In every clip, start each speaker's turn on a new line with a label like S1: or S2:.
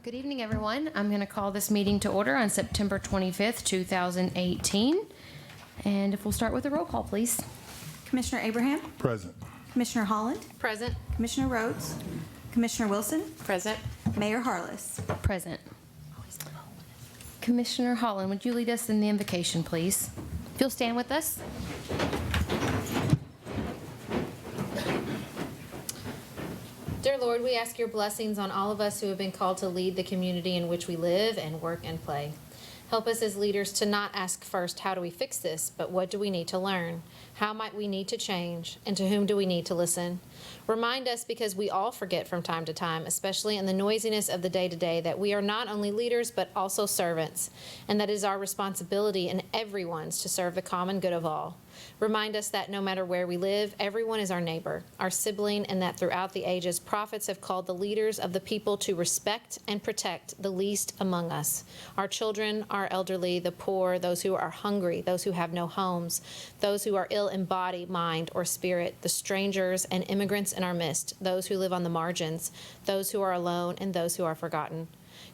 S1: Good evening, everyone. I'm going to call this meeting to order on September 25th, 2018. And if we'll start with a roll call, please.
S2: Commissioner Abraham?
S3: Present.
S2: Commissioner Holland?
S4: Present.
S2: Commissioner Rhodes? Commissioner Wilson?
S4: Present.
S2: Mayor Harless?
S1: Present. Commissioner Holland, would you lead us in the invocation, please? If you'll stand with us.
S4: Dear Lord, we ask your blessings on all of us who have been called to lead the community in which we live and work and play. Help us as leaders to not ask first, how do we fix this, but what do we need to learn? How might we need to change? And to whom do we need to listen? Remind us, because we all forget from time to time, especially in the noisiness of the day-to-day, that we are not only leaders but also servants, and that it is our responsibility and everyone's to serve the common good of all. Remind us that no matter where we live, everyone is our neighbor, our sibling, and that throughout the ages, prophets have called the leaders of the people to respect and protect the least among us, our children, our elderly, the poor, those who are hungry, those who have no homes, those who are ill in body, mind, or spirit, the strangers and immigrants in our midst, those who live on the margins, those who are alone, and those who are forgotten.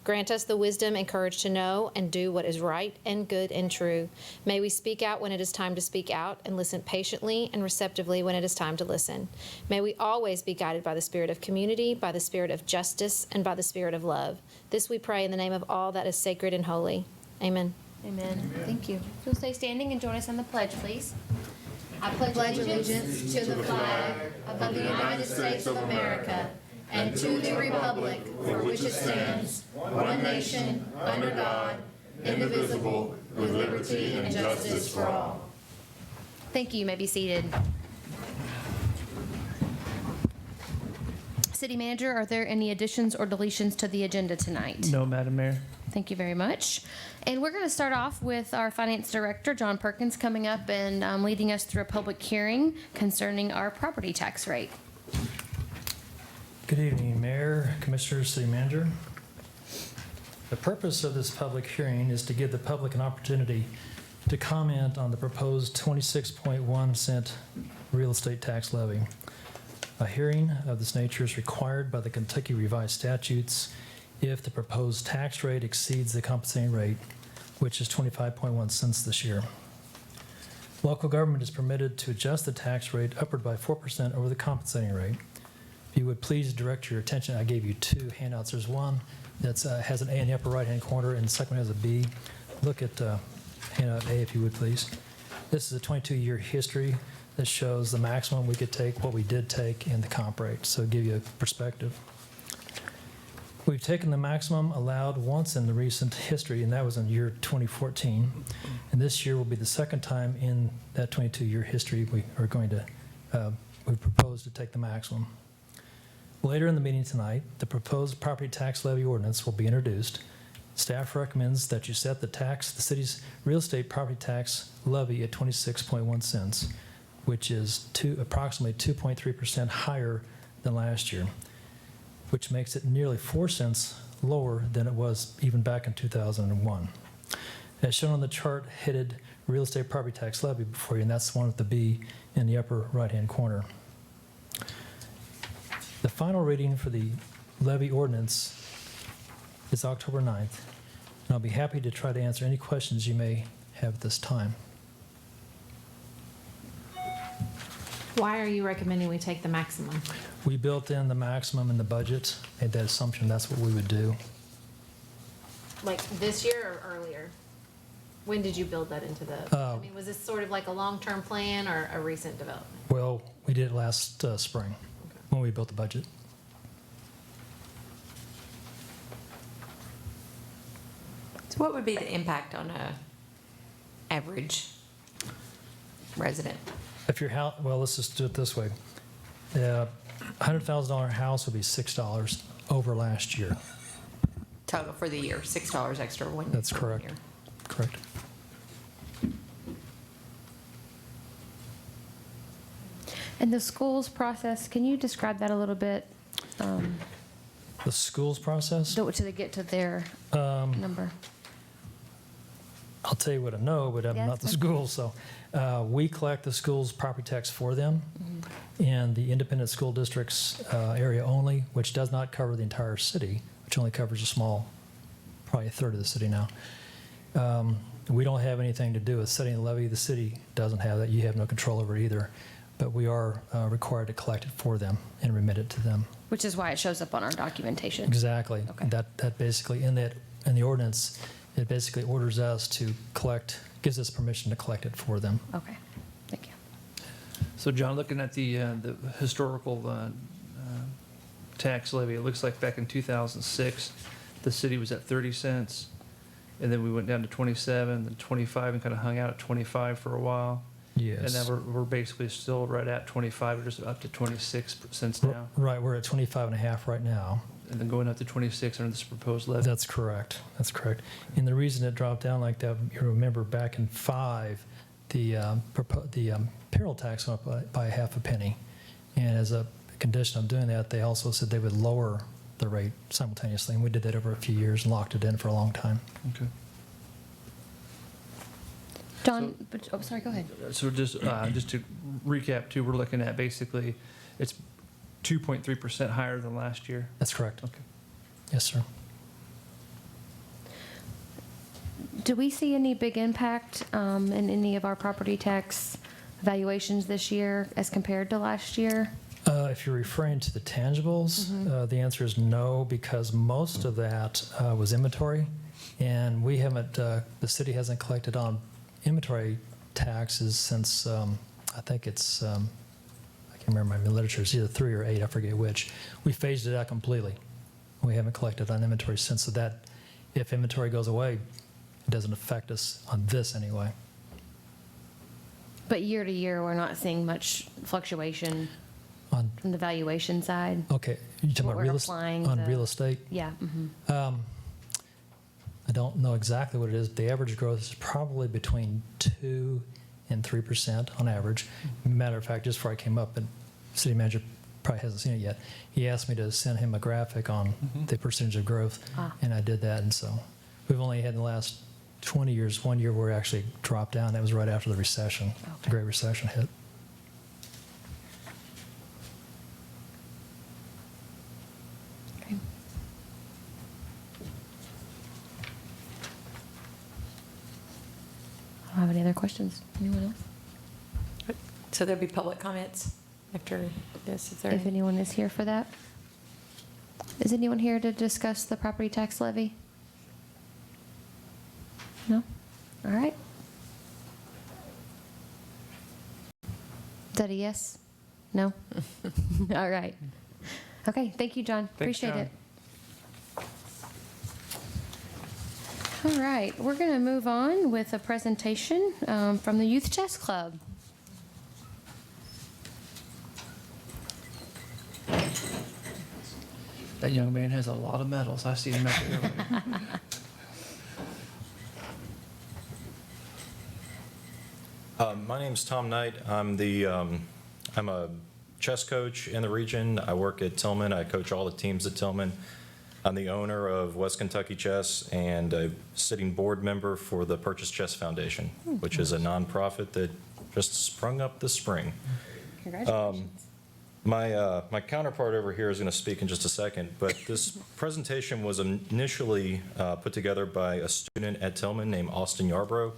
S4: Grant us the wisdom and courage to know and do what is right and good and true. May we speak out when it is time to speak out and listen patiently and receptively when it is time to listen. May we always be guided by the spirit of community, by the spirit of justice, and by the spirit of love. This we pray in the name of all that is sacred and holy. Amen.
S1: Amen. Thank you. If you'll stay standing and join us on the pledge, please. I pledge allegiance to the flag of the United States of America and to the republic for which it stands, one nation, under God, indivisible, with liberty and justice for all. Thank you. You may be seated. City Manager, are there any additions or deletions to the agenda tonight?
S5: No, Madam Mayor.
S1: Thank you very much. And we're going to start off with our Finance Director, John Perkins, coming up and leading us through a public hearing concerning our property tax rate.
S5: Good evening, Mayor, Commissioners, City Manager. The purpose of this public hearing is to give the public an opportunity to comment on the proposed 26.1 cent real estate tax levy. A hearing of this nature is required by the Kentucky Revised Statutes if the proposed tax rate exceeds the compensating rate, which is 25.1 cents this year. Local government is permitted to adjust the tax rate upward by 4% over the compensating rate. If you would please direct your attention, I gave you two handouts. There's one that has an A in the upper right-hand corner, and the second one has a B. Look at handout A, if you would please. This is a 22-year history that shows the maximum we could take, what we did take, and the comp rate, so give you a perspective. We've taken the maximum allowed once in the recent history, and that was in the year 2014. And this year will be the second time in that 22-year history we are going to, we propose to take the maximum. Later in the meeting tonight, the proposed property tax levy ordinance will be introduced. Staff recommends that you set the city's real estate property tax levy at 26.1 cents, which is approximately 2.3% higher than last year, which makes it nearly 4 cents lower than it was even back in 2001. As shown on the chart headed real estate property tax levy before you, and that's the one with the B in the upper right-hand corner. The final reading for the levy ordinance is October 9th, and I'll be happy to try to answer any questions you may have at this time.
S4: Why are you recommending we take the maximum?
S5: We built in the maximum in the budget, made that assumption that's what we would do.
S4: Like this year or earlier? When did you build that into the, I mean, was this sort of like a long-term plan or a recent development?
S5: Well, we did it last spring when we built the budget.
S6: So what would be the impact on a average resident?
S5: If your house, well, let's just do it this way. The $100,000 house would be $6 over last year.
S6: Total for the year, $6 extra one year.
S5: That's correct.
S6: Year.
S5: Correct.
S1: And the schools process, can you describe that a little bit?
S5: The schools process?
S1: To get to their number.
S5: I'll tell you what I know, but I'm
S1: Yeah,
S5: not the
S1: that's fine.
S5: school. So we collect the school's property tax for them, in the independent school district's area only, which does not cover the entire city, which only covers a small, probably a third of the city now. We don't have anything to do with setting the levy. The city doesn't have that. You have no control over it either. But we are required to collect it for them and remit it to them.
S3: Which is why it shows up on our documentation.
S5: Exactly.
S3: Okay.
S5: That basically, in the ordinance, it basically orders us to collect, gives us permission to collect it for them.
S3: Okay, thank you.
S7: So John, looking at the historical tax levy, it looks like back in 2006, the city was at 30 cents, and then we went down to 27, then 25, and kind of hung out at 25 for a while.
S5: Yes.
S7: And now we're basically still right at 25, we're just up to 26 cents now,
S5: Right, we're at 25 and a half right now.
S7: and then going up to 26 under this proposed levy.
S5: That's correct. That's correct. And the reason it dropped down like that, you remember back in 5, the payroll tax went up by half a penny. And as a condition of doing that, they also said they would lower the rate simultaneously. And we did that over a few years and locked it in for a long time.
S7: Okay.
S3: John, sorry, go ahead.
S7: So just to recap too, we're looking at basically, it's 2.3% higher than last year.
S5: That's correct.
S7: Okay.
S5: Yes, sir.
S3: Do we see any big impact in any of our property tax valuations this year as compared to last year?
S5: If you're referring to the tangibles, the answer is no, because most of that was inventory. And we haven't, the city hasn't collected on inventory taxes since, I think it's, I can't remember my literature, it's either 3 or 8, I forget which. We phased it out completely. We haven't collected on inventory since, so that, if inventory goes away, it doesn't affect us on this anyway.
S3: But year to year, we're not seeing much fluctuation
S5: On,
S3: from the valuation side?
S5: okay, you talking
S3: What
S5: about
S3: we're
S5: real,
S3: applying
S5: on
S3: the-
S5: real estate?
S3: Yeah. Mhm.
S5: I don't know exactly what it is. The average growth is probably between 2 and 3% on average. Matter of fact, just before I came up, and city manager probably hasn't seen it yet, he asked me to send him a graphic on the percentage of growth, and I did that. And so we've only had in the last 20 years, 1 year where it actually dropped down. That was right after the recession, the Great Recession hit.
S3: Okay. I don't have any other questions. Anyone else?
S6: So there'll be public comments after this, is there?
S3: If anyone is here for that. Is anyone here to discuss the property tax levy? No? All right. Is that a yes? No? All right. Okay, thank you, John.
S7: Thanks,
S3: Appreciate
S7: John.
S3: it. All right, we're going to move on with a presentation from the Youth Chess Club.
S7: That young man has a lot of medals. I see him out there.
S8: My name's Tom Knight. I'm a chess coach in the region. I work at Tillman. I coach all the teams at Tillman. I'm the owner of West Kentucky Chess and a sitting board member for the Purchase Chess Foundation, which is a nonprofit that just sprung up this spring.
S3: Congratulations.
S8: My counterpart over here is going to speak in just a second, but this presentation was initially put together by a student at Tillman named Austin Yarbrough.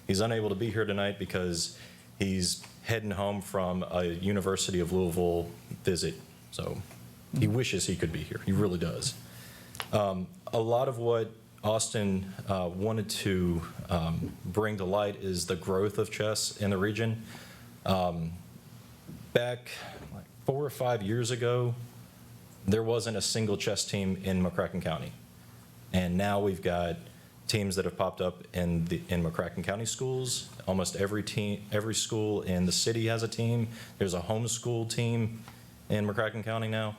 S8: He's unable to be here tonight because he's heading home from a University of Louisville visit, so he wishes he could be here. He really does. A lot of what Austin wanted to bring to light is the growth of chess in the region. Back like 4 or 5 years ago, there wasn't a single chess team in McCracken County. And now we've got teams that have popped up in McCracken County schools. Almost every school in the city has a team. There's a homeschool team in McCracken County now.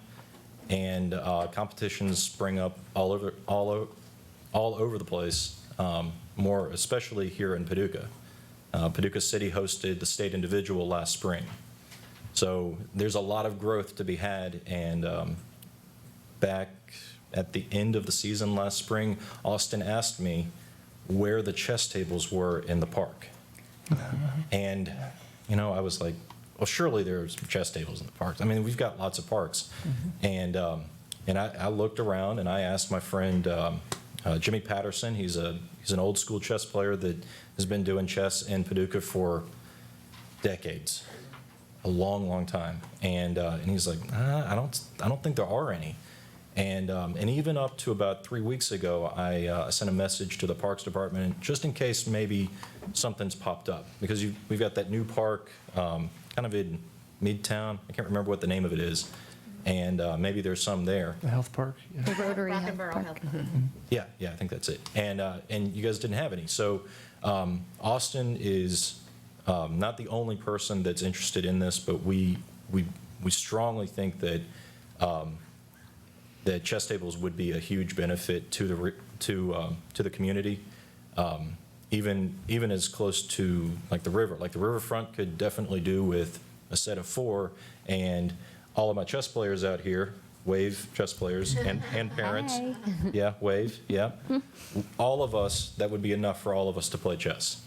S8: And competitions spring up all over the place, more especially here in Paducah. Paducah City hosted the state individual last spring. So there's a lot of growth to be had, and back at the end of the season last spring, Austin asked me where the chess tables were in the park. And, I was like, well, surely there's chess tables in the parks. I mean, we've got lots of parks. And And I looked around and I asked my friend Jimmy Patterson. He's an old school chess player that has been doing chess in Paducah for decades, a long, long time. And he's like, I don't think there are any. And even up to about 3 weeks ago, I sent a message to the Parks Department just in case maybe something's popped up, because we've got that new park kind of in Midtown. I can't remember what the name of it is, and maybe there's some there.
S7: The health park? Yeah.
S3: The Rotary
S4: Rock
S3: Health
S4: and Borough
S3: Park.
S4: Health.
S8: Yeah, I think that's it. And you guys didn't have any. So Austin is not the only person that's interested in this, but we strongly think that that chess tables would be a huge benefit to the community, even as close to like the river. Like the riverfront could definitely do with a set of 4, and all of my chess players out here, wave chess players and parents.
S3: Hi.
S8: Yeah, wave, yeah. All of us, that would be enough for all of us to play chess.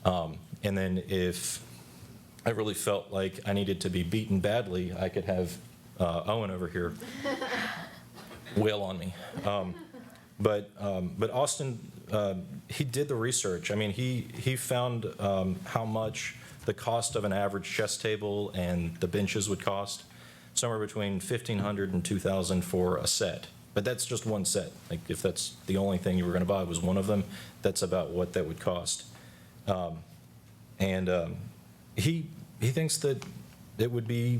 S8: And then if I really felt like I needed to be beaten badly, I could have Owen over here wail on me. But Austin, he did the research. I mean, he found how much the cost of an average chess table and the benches would cost, somewhere between $1,500 and $2,000 for a set. But that's just one set. Like if that's the only thing you were going to buy was one of them, that's about what that would cost. He thinks that it would be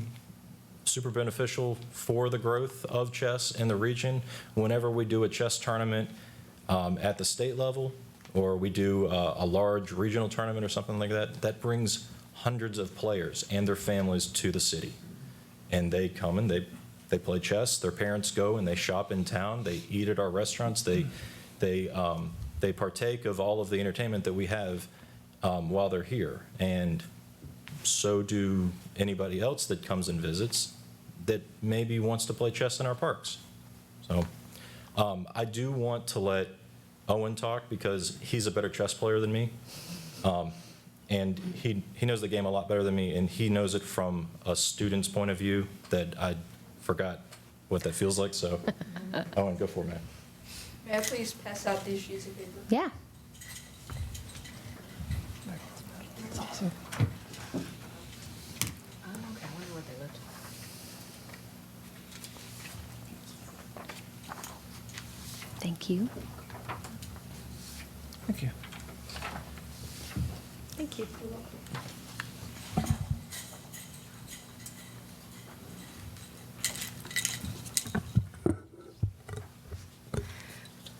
S8: super beneficial for the growth of chess in the region. Whenever we do a chess tournament at the state level, or we do a large regional tournament or something like that, that brings hundreds of players and their families to the city. And they come and they play chess. Their parents go and they shop in town. They eat at our restaurants. They partake of all of the entertainment that we have while they're here. And so do anybody else that comes and visits that maybe wants to play chess in our parks. So I do want to let Owen talk because he's a better chess player than me. And he knows the game a lot better than me, and he knows it from a student's point of view that I forgot what that feels like. So Owen, go for it, man.
S9: May I please pass out these sheets of paper?
S3: Yeah.
S4: Okay, I wonder what they looked like.
S3: Thank you.
S7: Thank you.
S9: Thank you.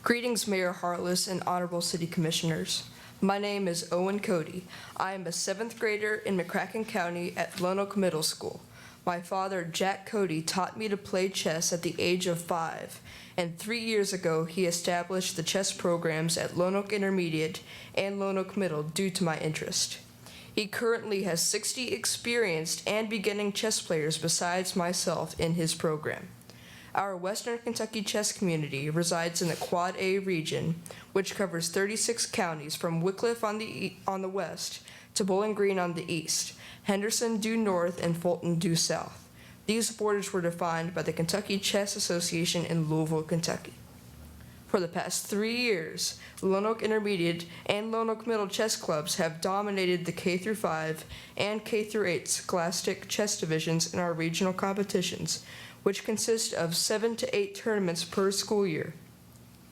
S9: Greetings, Mayor Harless and Honorable City Commissioners. My name is Owen Cody. I am a 7th grader in McCracken County at Lonoke Middle School. My father, Jack Cody, taught me to play chess at the age of 5, and 3 years ago he established the chess programs at Lonoke Intermediate and Lonoke Middle due to my interest. He currently has 60 experienced and beginning chess players besides myself in his program. Our Western Kentucky chess community resides in the Quad A region, which covers 36 counties from Wickliffe on the west to Bowling Green on the east, Henderson due north, and Fulton due south. These borders were defined by the Kentucky Chess Association in Louisville, Kentucky. For the past 3 years, Lonoke Intermediate and Lonoke Middle chess clubs have dominated the K-5 and K-8 scholastic chess divisions in our regional competitions, which consist of 7 to 8 tournaments per school year.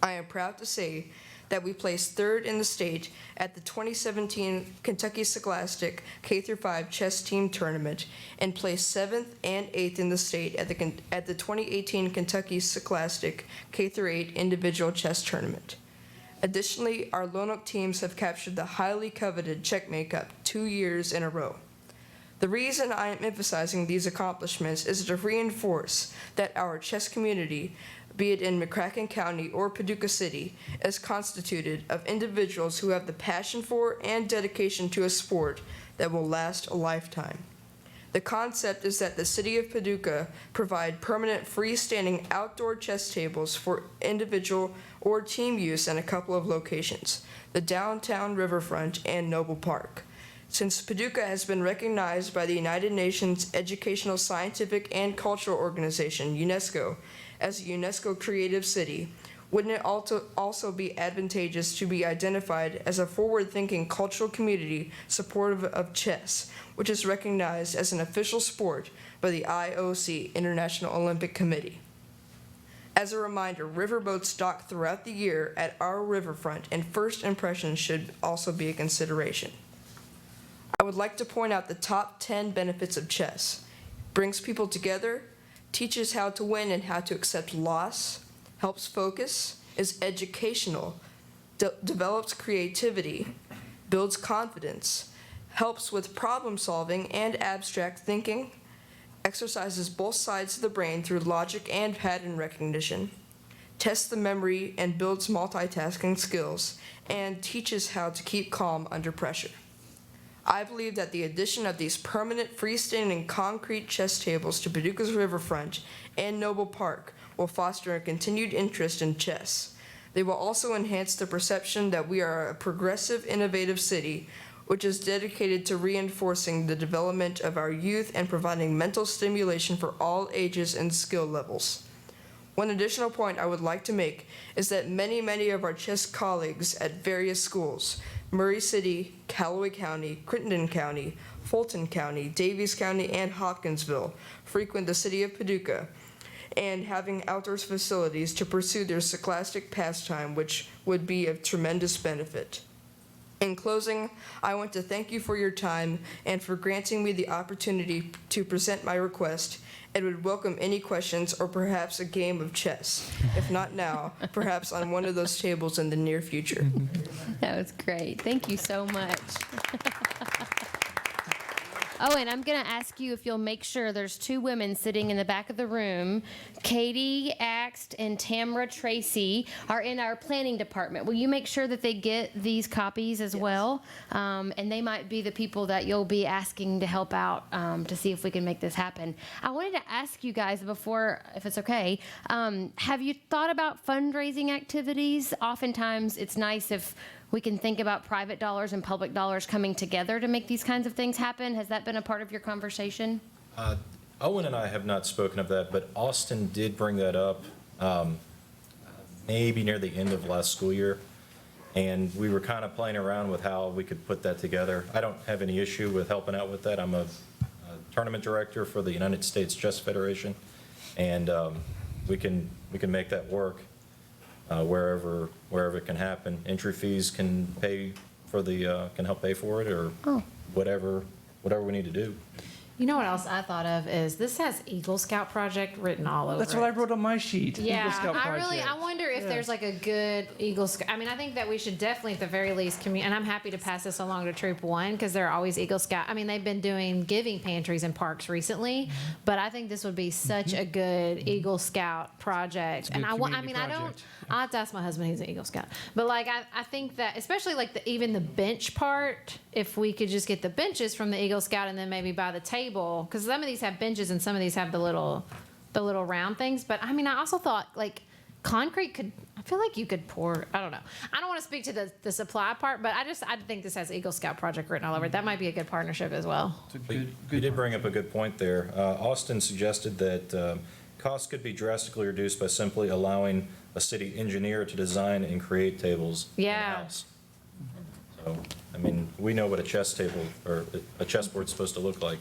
S9: I am proud to say that we placed 3rd in the state at the 2017 Kentucky Scholastic K-5 Chess Team Tournament and placed 7th and 8th in the state at the 2018 Kentucky Scholastic K-8 Individual Chess Tournament. Additionally, our Lonoke teams have captured the highly coveted Checkmate Cup 2 years in a row. The reason I am emphasizing these accomplishments is to reinforce that our chess community, be it in McCracken County or Paducah City, is constituted of individuals who have the passion for and dedication to a sport that will last a lifetime. The concept is that the City of Paducah provide permanent freestanding outdoor chess tables for individual or team use in a couple of locations, the downtown riverfront and Noble Park. Since Paducah has been recognized by the United Nations Educational, Scientific, and Cultural Organization, UNESCO, as a UNESCO Creative City, wouldn't it also be advantageous to be identified as a forward-thinking cultural community supportive of chess, which is recognized as an official sport by the IOC, International Olympic Committee? As a reminder, riverboats dock throughout the year at our riverfront, and first impressions should also be a consideration. I would like to point out the top 10 benefits of chess. Brings people together, teaches how to win and how to accept loss, helps focus, is educational, develops creativity, builds confidence, helps with problem solving and abstract thinking, exercises both sides of the brain through logic and pattern recognition, tests the memory and builds multitasking skills, and teaches how to keep calm under pressure. I believe that the addition of these permanent freestanding concrete chess tables to Paducah's riverfront and Noble Park will foster a continued interest in chess. They will also enhance the perception that we are a progressive, innovative city which is dedicated to reinforcing the development of our youth and providing mental stimulation for all ages and skill levels. One additional point I would like to make is that many of our chess colleagues at various schools, Murray City, Callaway County, Crittenden County, Fulton County, Davies County, and Hopkinsville, frequent the City of Paducah, and having outdoors facilities to pursue their scholastic pastime, which would be of tremendous benefit. In closing, I want to thank you for your time and for granting me the opportunity to present my request, and would welcome any questions or perhaps a game of chess. If not now, perhaps on one of those tables in the near future.
S3: That was great. Thank you so much. Oh, and I'm going to ask you if you'll make sure there's two women sitting in the back of the room. Katie Axt and Tamra Tracy are in our planning department. Will you make sure that they get these copies as well? And they might be the people that you'll be asking to help out to see if we can make this happen. I wanted to ask you guys before, if it's okay, have you thought about fundraising activities? Oftentimes it's nice if we can think about private dollars and public dollars coming together to make these kinds of things happen. Has that been a part of your conversation?
S8: Owen and I have not spoken of that, but Austin did bring that up maybe near the end of last school year. And we were kind of playing around with how we could put that together. I don't have any issue with helping out with that. I'm a tournament director for the United States Chess Federation, and we can make that work. Wherever it can happen. Entry fees can pay for can help pay for it, or whatever we need to do.
S4: You know what else I thought of is this has Eagle Scout Project written all over
S7: That's
S4: it.
S7: what I wrote on my sheet.
S4: Yeah,
S7: Eagle Scout
S4: I wonder if there's like a good Eagle Scout. I mean, I think that we should definitely, at the very least, and I'm happy to pass this along to Troop 1 because there are always Eagle Scout. I mean, they've been doing giving pantries in parks recently, but I think this would be such a good Eagle Scout project.
S7: It's a good community
S4: I don't.
S7: project.
S4: I'll have to ask my husband. He's an Eagle Scout, but like I think that especially like even the bench part, if we could just get the benches from the Eagle Scout and then maybe buy the table, because some of these have benches and some of these have the little round things. But I mean, I also thought like concrete could. I feel like you could pour. I don't know. I don't want to speak to the supply part, but I think this has Eagle Scout Project written all over it. That might be a good partnership as well.
S8: You did bring up a good point there. Austin suggested that costs could be drastically reduced by simply allowing a city engineer to design and create tables in-house. So, I mean, we know what a chess table or a chessboard's supposed to look like,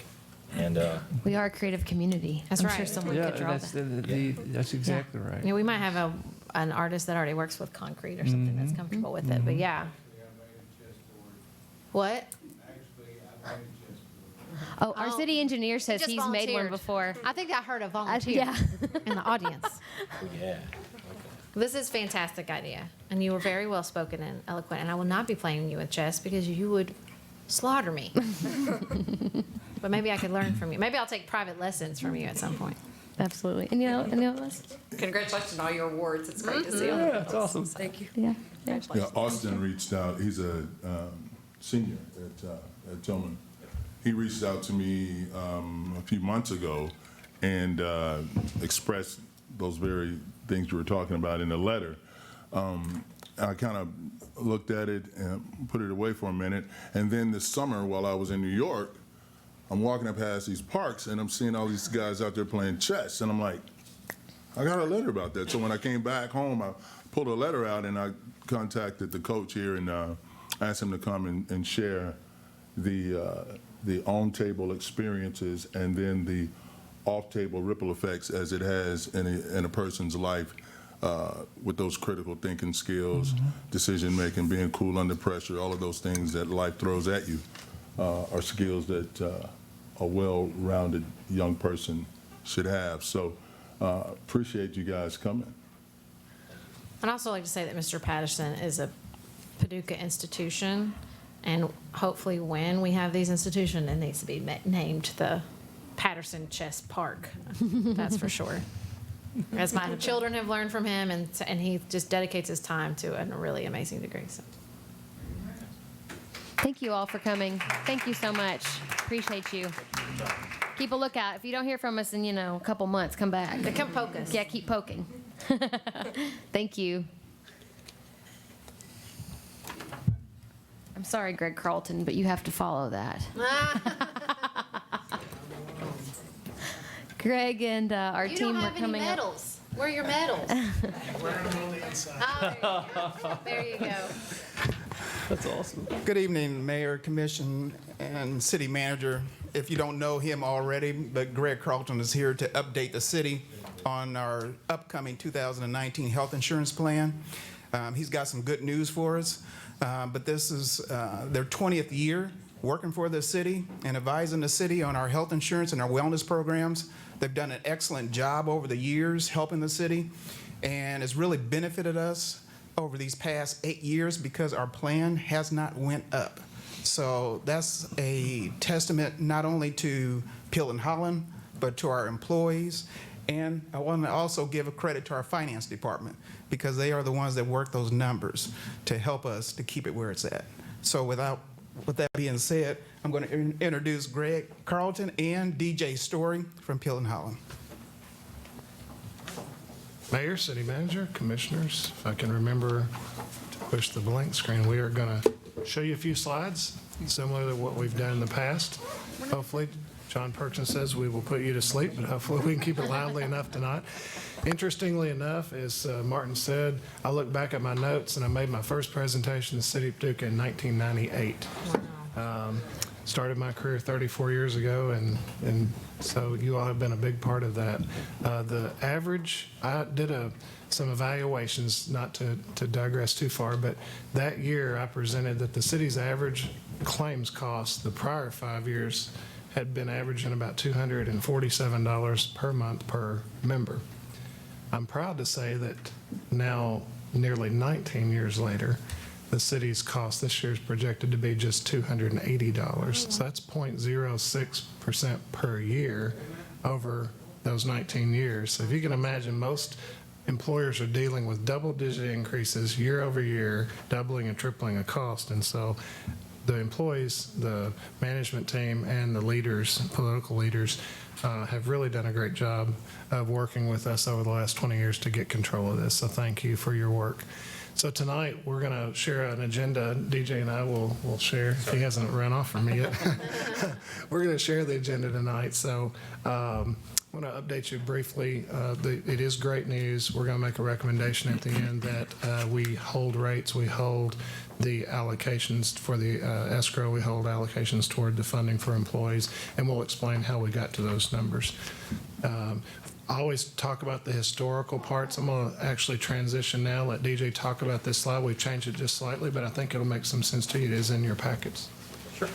S8: and
S3: We are a creative community.
S4: That's
S3: I'm
S4: right.
S3: sure someone
S7: Yeah,
S3: could draw
S7: that's,
S3: that.
S7: that's exactly right.
S4: Yeah, we might have an artist that already works with concrete or something that's comfortable with it. But yeah. What?
S3: Oh, our city engineer says
S4: just
S3: he's made one
S4: volunteered.
S3: before.
S4: I think I heard a volunteer
S3: Yeah.
S4: in the audience.
S8: yeah.
S4: This is a fantastic idea, and you were very well spoken and eloquent. And I will not be playing you with chess because you would slaughter me. But maybe I could learn from you. Maybe I'll take private lessons from you at some point.
S3: Absolutely. Any of us?
S6: Congratulations on all your awards. It's great to see all
S7: Yeah, it's awesome.
S9: Thank you.
S3: Yeah.
S10: Yeah, Austin reached out. He's a senior at Tillman. He reached out to me a few months ago and expressed those very things you were talking about in the letter. I kind of looked at it and put it away for a minute. And then this summer, while I was in New York, I'm walking up past these parks and I'm seeing all these guys out there playing chess. And I'm like, I got a letter about that. So when I came back home, I pulled a letter out and I contacted the coach here and asked him to come and share the on-table experiences and then the off-table ripple effects as it has in a person's life with those critical thinking skills, decision-making, being cool under pressure, all of those things that life throws at you are skills that a well-rounded young person should have. So appreciate you guys coming.
S4: I'd also like to say that Mr. Patterson is a Paducah institution, and hopefully when we have these institutions, it needs to be named the Patterson Chess Park. That's for sure. As my children have learned from him, and he just dedicates his time to a really amazing degree. So.
S3: Thank you all for coming. Thank you so much. Appreciate you. Keep a lookout. If you don't hear from us in, a couple months, come back.
S4: Come poke us.
S3: Yeah, keep poking. Thank you. I'm sorry, Greg Carlton, but you have to follow that. Greg and our
S4: You
S3: team
S4: don't
S3: are
S4: have any
S3: coming up.
S4: medals. Where are your medals? Oh, there you go.
S7: That's awesome.
S11: Good evening, Mayor, Commission, and City Manager. If you don't know him already, but Greg Carlton is here to update the city on our upcoming 2019 health insurance plan. He's got some good news for us, but this is their 20th year working for the city and advising the city on our health insurance and our wellness programs. They've done an excellent job over the years helping the city, and it's really benefited us over these past 8 years because our plan has not went up. So that's a testament not only to Peel and Holland, but to our employees. And I want to also give a credit to our finance department because they are the ones that work those numbers to help us to keep it where it's at. So with that being said, I'm going to introduce Greg Carlton and DJ Story from Peel and Holland.
S12: Mayor, City Manager, Commissioners, if I can remember to push the blank screen, we are going to show you a few slides similar to what we've done in the past. Hopefully, John Perkins says we will put you to sleep, but hopefully we can keep it lively enough tonight. Interestingly enough, as Martin said, I look back at my notes and I made my first presentation to the City of Paducah in 1998. Started my career 34 years ago, and so you all have been a big part of that. The average, I did some evaluations, not to digress too far, but that year I presented that the city's average claims cost the prior 5 years had been averaging about $247 per month per member. I'm proud to say that now, nearly 19 years later, the city's cost this year is projected to be just $280. So that's 0.06% per year over those 19 years. So if you can imagine, most employers are dealing with double-digit increases year over year, doubling and tripling a cost. And so the employees, the management team, and the leaders, political leaders, have really done a great job of working with us over the last 20 years to get control of this. So thank you for your work. So tonight, we're going to share an agenda. DJ and I will share, if he hasn't run off from me yet. We're going to share the agenda tonight. So I want to update you briefly. It is great news. We're going to make a recommendation at the end that we hold rates, we hold the allocations for the escrow, we hold allocations toward the funding for employees, and we'll explain how we got to those numbers. I always talk about the historical parts. I'm going to actually transition now, let DJ talk about this slide. We've changed it just slightly, but I think it'll make some sense to you. It is in your packets.
S13: Sure.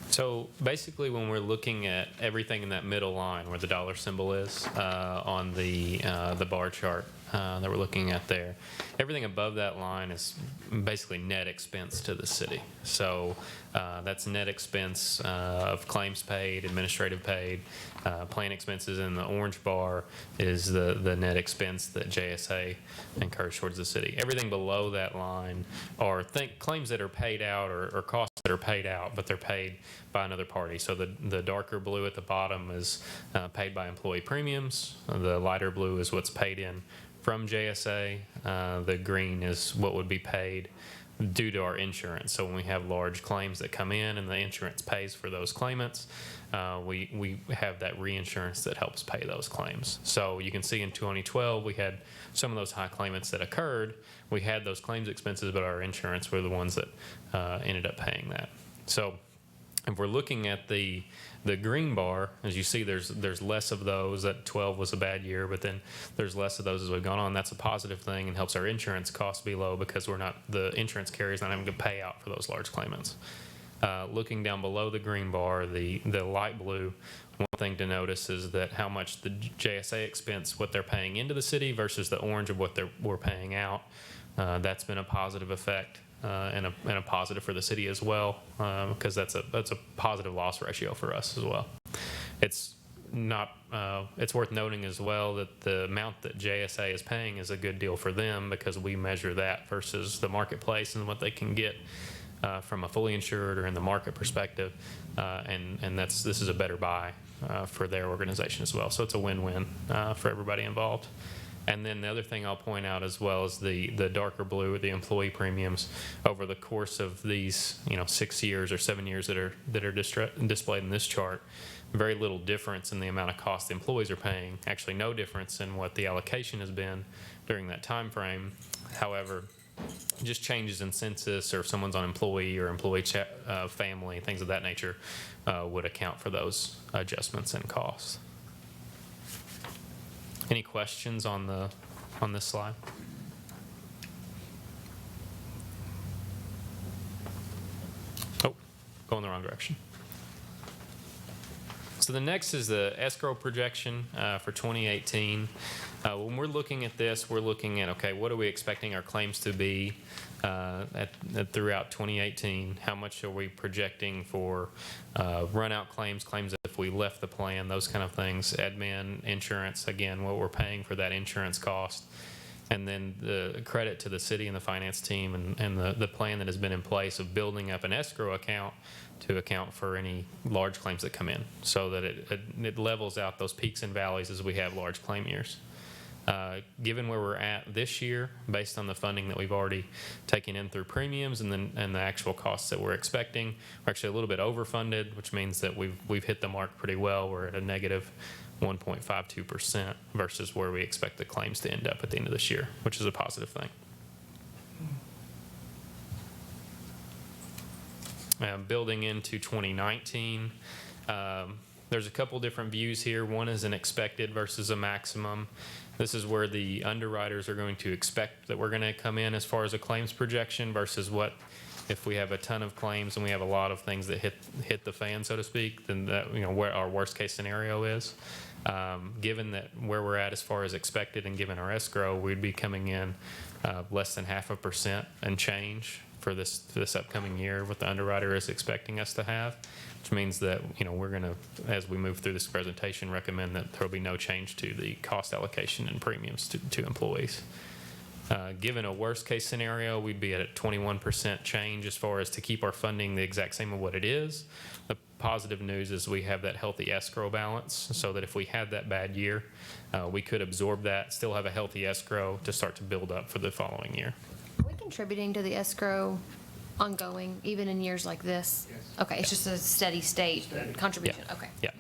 S13: So basically, when we're looking at everything in that middle line where the dollar symbol is on the bar chart that we're looking at there, everything above that line is basically net expense to the city. So that's net expense of claims paid, administrative paid, plan expenses in the orange bar is the net expense that JSA incurs towards the city. Everything below that line are claims that are paid out or costs that are paid out, but they're paid by another party. So the darker blue at the bottom is paid by employee premiums. The lighter blue is what's paid in from JSA. The green is what would be paid due to our insurance. So when we have large claims that come in and the insurance pays for those claimants, we have that reinsurance that helps pay those claims. So you can see in 2012, we had some of those high claimants that occurred. We had those claims expenses, but our insurance were the ones that ended up paying that. So if we're looking at the green bar, as you see, there's less of those. That 12 was a bad year, but then there's less of those as we've gone on. That's a positive thing and helps our insurance costs be low because the insurance carrier's not having to pay out for those large claimants. Looking down below the green bar, the light blue, one thing to notice is that how much the JSA expense, what they're paying into the city versus the orange of what we're paying out. That's been a positive effect. And a positive for the city as well, because that's a positive loss ratio for us as well. It's worth noting as well that the amount that JSA is paying is a good deal for them because we measure that versus the marketplace and what they can get from a fully insured or in the market perspective, and this is a better buy for their organization as well. So it's a win-win for everybody involved. And then the other thing I'll point out as well is the darker blue, the employee premiums over the course of these 6 years or 7 years that are displayed in this chart. Very little difference in the amount of cost the employees are paying. Actually, no difference in what the allocation has been during that time frame. However, just changes in census or if someone's on employee or employee family, things of that nature would account for those adjustments in costs. Any questions on this slide? Oh, going the wrong direction. So the next is the escrow projection for 2018. When we're looking at this, we're looking at, okay, what are we expecting our claims to be throughout 2018? How much are we projecting for run-out claims that if we left the plan, those kind of things, admin, insurance, again, what we're paying for that insurance cost, and then the credit to the city and the finance team and the plan that has been in place of building up an escrow account to account for any large claims that come in so that it levels out those peaks and valleys as we have large claim years. Given where we're at this year, based on the funding that we've already taken in through premiums and the actual costs that we're expecting, we're actually a little bit overfunded, which means that we've hit the mark pretty well. We're at a negative 1.52% versus where we expect the claims to end up at the end of this year, which is a positive thing. Building into 2019, there's a couple different views here. One is an expected versus a maximum. This is where the underwriters are going to expect that we're going to come in as far as a claims projection versus what if we have a ton of claims and we have a lot of things that hit the fan, so to speak, then that, where our worst case scenario is. Given that where we're at as far as expected and given our escrow, we'd be coming in less than 0.5% and change for this upcoming year, what the underwriter is expecting us to have, which means that we're going to, as we move through this presentation, recommend that there will be no change to the cost allocation and premiums to employees. Given a worst case scenario, we'd be at a 21% change as far as to keep our funding the exact same of what it is. The positive news is we have that healthy escrow balance so that if we had that bad year, we could absorb that, still have a healthy escrow to start to build up for the following year.
S3: Are we contributing to the escrow ongoing, even in years like this?
S12: Yes.
S3: Okay, it's just a steady state contribution, okay.
S13: Yeah.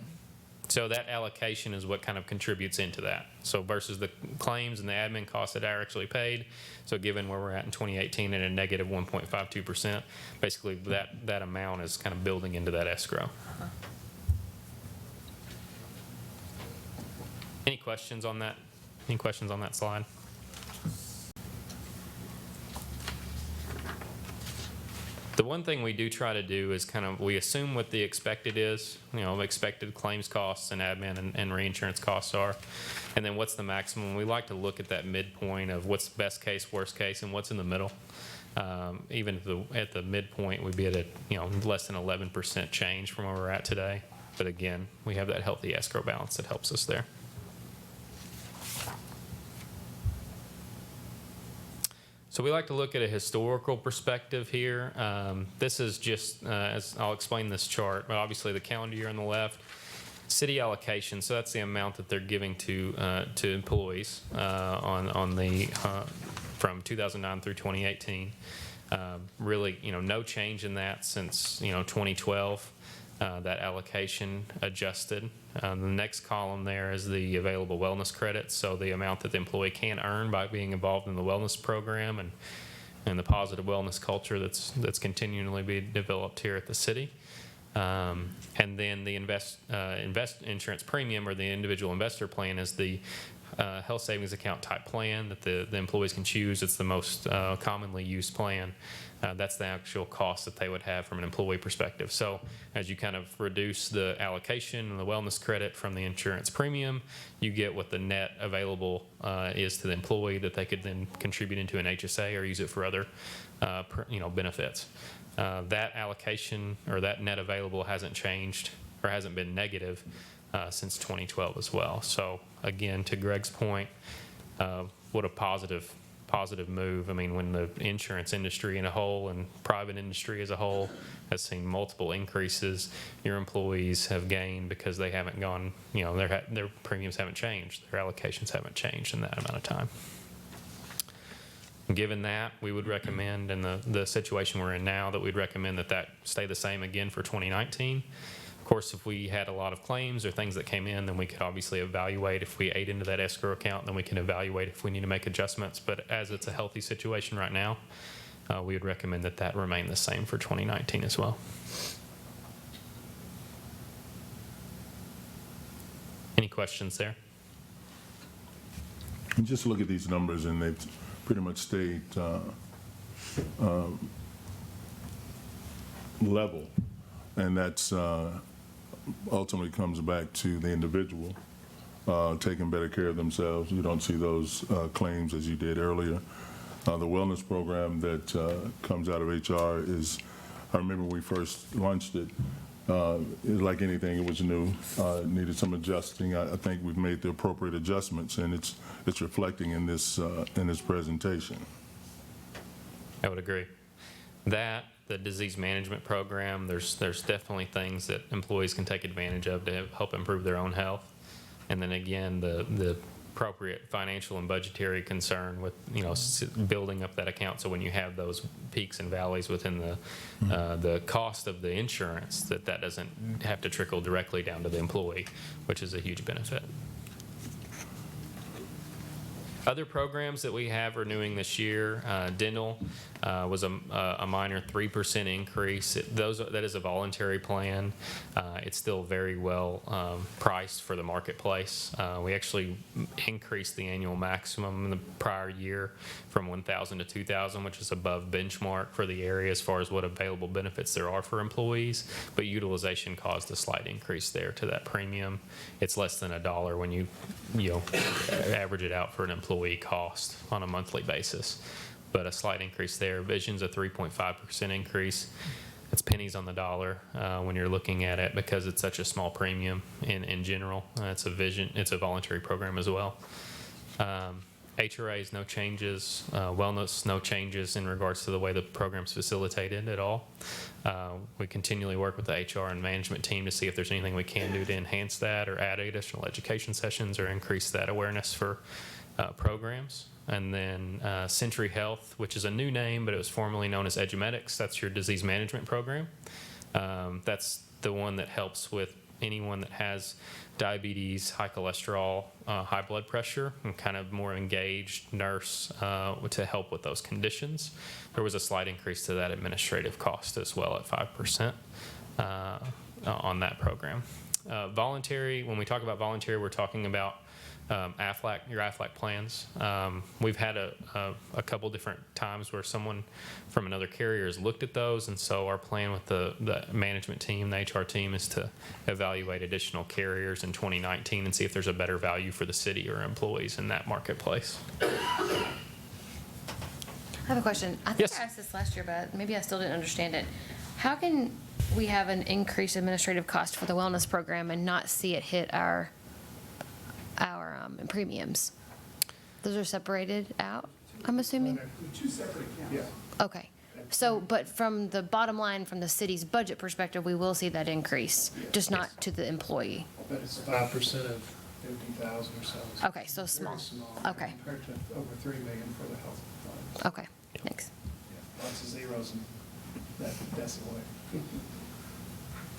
S13: So that allocation is what kind of contributes into that. So versus the claims and the admin costs that are actually paid. So given where we're at in 2018 at a negative 1.52%, basically that amount is kind of building into that escrow. Any questions on that? Any questions on that slide? The one thing we do try to do is we assume what the expected is, expected claims costs and admin and reinsurance costs are, and then what's the maximum. We like to look at that midpoint of what's best case, worst case, and what's in the middle. Even at the midpoint, we'd be at a less than 11% change from where we're at today. But again, we have that healthy escrow balance that helps us there. So we like to look at a historical perspective here. This is just, as I'll explain this chart, but obviously the calendar year on the left, city allocation. So that's the amount that they're giving to employees from 2009 through 2018. Really, no change in that since, 2012. That allocation adjusted. The next column there is the available wellness credits, so the amount that the employee can earn by being involved in the wellness program and the positive wellness culture that's continually being developed here at the city. And then the invest insurance premium, or the individual investor plan, is the health savings account type plan that the employees can choose. It's the most commonly used plan. That's the actual cost that they would have from an employee perspective. So as you kind of reduce the allocation and the wellness credit from the insurance premium, you get what the net available is to the employee that they could then contribute into an HSA or use it for other benefits. That allocation, or that net available, hasn't changed or hasn't been negative since 2012 as well. So again, to Greg's point, what a positive move. I mean, when the insurance industry in a whole and private industry as a whole has seen multiple increases, your employees have gained because they haven't gone, their premiums haven't changed, their allocations haven't changed in that amount of time. Given that, we would recommend, in the situation we're in now, that we'd recommend that stay the same again for 2019. Of course, if we had a lot of claims or things that came in, then we could obviously evaluate. If we ate into that escrow account, then we can evaluate if we need to make adjustments. But as it's a healthy situation right now, we would recommend that remain the same for 2019 as well. Any questions there?
S10: And just look at these numbers, and they've pretty much stayed level, and that's ultimately comes back to the individual taking better care of themselves. You don't see those claims as you did earlier. The wellness program that comes out of HR is, I remember when we first launched it, like anything, it was new, needed some adjusting. I think we've made the appropriate adjustments, and it's reflecting in this presentation.
S13: I would agree. The disease management program, there's definitely things that employees can take advantage of to help improve their own health. And then again, the appropriate financial and budgetary concern with building up that account, so when you have those peaks and valleys within the cost of the insurance, that doesn't have to trickle directly down to the employee, which is a huge benefit. Other programs that we have renewing this year, dental was a minor 3% increase. That is a voluntary plan. It's still very well priced for the marketplace. We actually increased the annual maximum in the prior year from $1,000 to $2,000, which is above benchmark for the area as far as what available benefits there are for employees. But utilization caused a slight increase there to that premium. It's less than $1 when you average it out for an employee cost on a monthly basis, but a slight increase there. Vision's a 3.5% increase. It's pennies on the dollar when you're looking at it, because it's such a small premium in general. It's a voluntary program as well. HRAs, no changes. Wellness, no changes in regards to the way the program's facilitated at all. We continually work with the HR and management team to see if there's anything we can do to enhance that, or add additional education sessions, or increase that awareness for programs. And then Century Health, which is a new name, but it was formerly known as Edumedics. That's your disease management program. That's the one that helps with anyone that has diabetes, high cholesterol, high blood pressure, and kind of more engaged nurse to help with those conditions. There was a slight increase to that administrative cost as well at 5% on that program. Voluntary, when we talk about voluntary, we're talking about your AFLAC plans. We've had a couple different times where someone from another carrier has looked at those, and so our plan with the management team, the HR team, is to evaluate additional carriers in 2019 and see if there's a better value for the city or employees in that marketplace.
S3: I have a question. I think
S13: Yes.
S3: I asked this last year, but maybe I still didn't understand it. How can we have an increased administrative cost for the wellness program and not see it hit our premiums? Those are separated out, I'm assuming?
S12: Two separate accounts. Yeah.
S3: Okay. So, but from the bottom line, from the city's budget perspective, we will see that increase, just not to the employee.
S12: But it's 5% of 50,000 or so.
S3: Okay, so small.
S12: Very small.
S3: Okay.
S12: Compared to over $3 million for the health fund.
S3: Okay, thanks.
S12: Yeah, lots of zeros and that decimate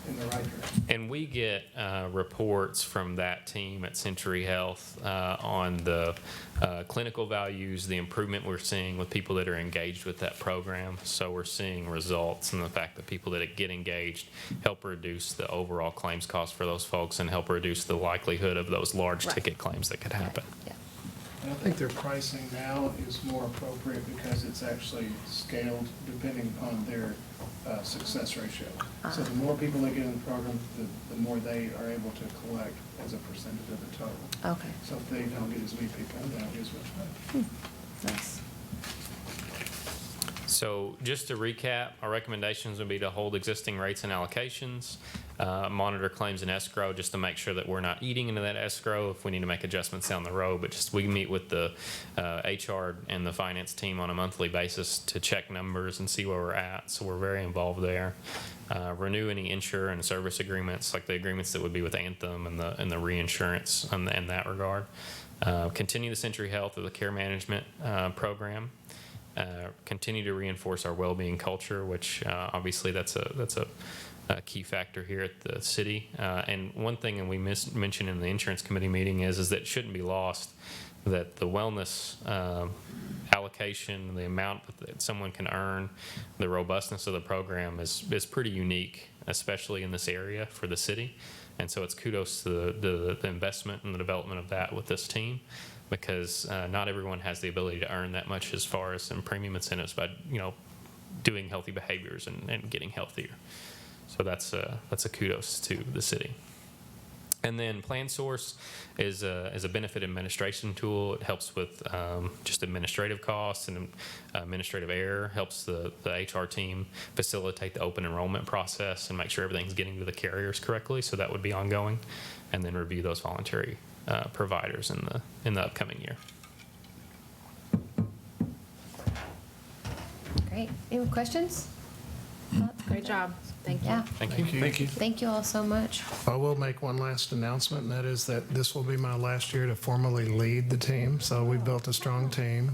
S12: in the right direction.
S13: And we get reports from that team at Century Health on the clinical values, the improvement we're seeing with people that are engaged with that program. So we're seeing results, and the fact that people that get engaged help reduce the overall claims cost for those folks and help reduce the likelihood of those large ticket claims that could happen.
S12: And I think their pricing now is more appropriate because it's actually scaled depending on their success ratio. So the more people they get in the program, the more they are able to collect as a percentage of the total.
S1: Okay.
S12: So if they don't get as many people, they don't get as much money.
S1: Nice.
S13: So just to recap, our recommendations would be to hold existing rates and allocations, monitor claims in escrow just to make sure that we're not eating into that escrow if we need to make adjustments down the road. But just we meet with the HR and the finance team on a monthly basis to check numbers and see where we're at. So we're very involved there. Renew any insure and service agreements, like the agreements that would be with Anthem and the reinsurance in that regard. Continue the Century Health or the care management program. Continue to reinforce our well-being culture, which obviously that's a key factor here at the city. And one thing that we mentioned in the insurance committee meeting is that it shouldn't be lost that the wellness allocation, the amount that someone can earn, the robustness of the program is pretty unique, especially in this area for the city. And so it's kudos to the investment and the development of that with this team, because not everyone has the ability to earn that much as far as some premium incentives by doing healthy behaviors and getting healthier. So that's a kudos to the city. And then Plan Source is a benefit administration tool. It helps with just administrative costs and administrative error, helps the HR team facilitate the open enrollment process and make sure everything's getting to the carriers correctly. So that would be ongoing. And then review those voluntary providers in the upcoming year.
S3: Great. Any more questions?
S4: Great job. Thank you.
S3: Yeah.
S13: Thank you.
S12: Thank you.
S3: Thank you all so much.
S12: I will make one last announcement, and that is that this will be my last year to formally lead the team. So we built a strong team.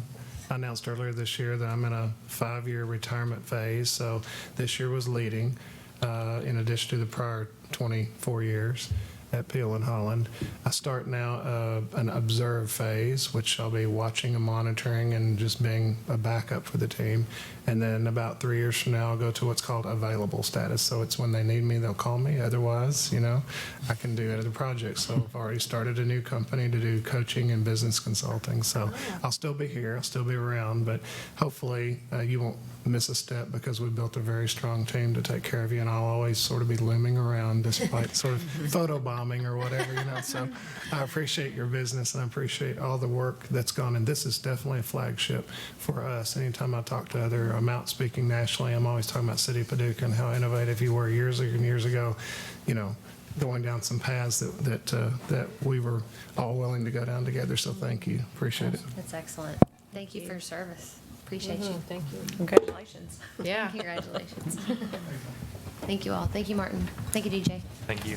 S12: I announced earlier this year that I'm in a 5-year retirement phase. So this year was leading, in addition to the prior 24 years at Peel and Holland. I start now an observe phase, which I'll be watching and monitoring and just being a backup for the team. And then about 3 years from now, I'll go to what's called available status. So it's when they need me, they'll call me. Otherwise, I can do other projects. So I've already started a new company to do coaching and business consulting. So I'll still be here, I'll still be around, but hopefully you won't miss a step because we built a very strong team to take care of you. And I'll always sort of be looming around despite sort of photobombing or whatever, So I appreciate your business and I appreciate all the work that's gone. And this is definitely a flagship for us. Anytime I talk to I'm out speaking nationally, I'm always talking about City of Paducah and how innovative you were years and years ago, going down some paths that we were all willing to go down together. So thank you. Appreciate it.
S3: That's excellent. Thank you for your service. Appreciate you.
S4: Thank you.
S6: Congratulations.
S4: Yeah.
S3: Congratulations. Thank you all. Thank you, Martin. Thank you, DJ.
S13: Thank you.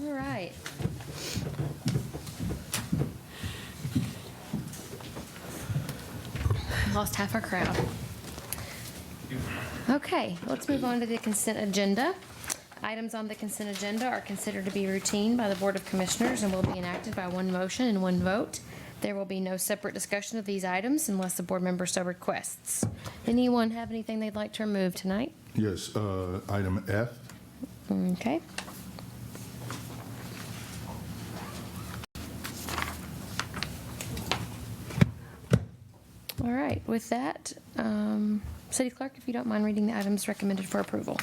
S3: All right. Lost half our crowd. Okay, let's move on to the consent agenda. Items on the consent agenda are considered to be routine by the Board of Commissioners and will be enacted by one motion and one vote. There will be no separate discussion of these items unless the board member so requests. Anyone have anything they'd like to remove tonight?
S10: Yes, item F.
S3: Okay. All right, with that, City Clerk, if you don't mind reading the items recommended for approval.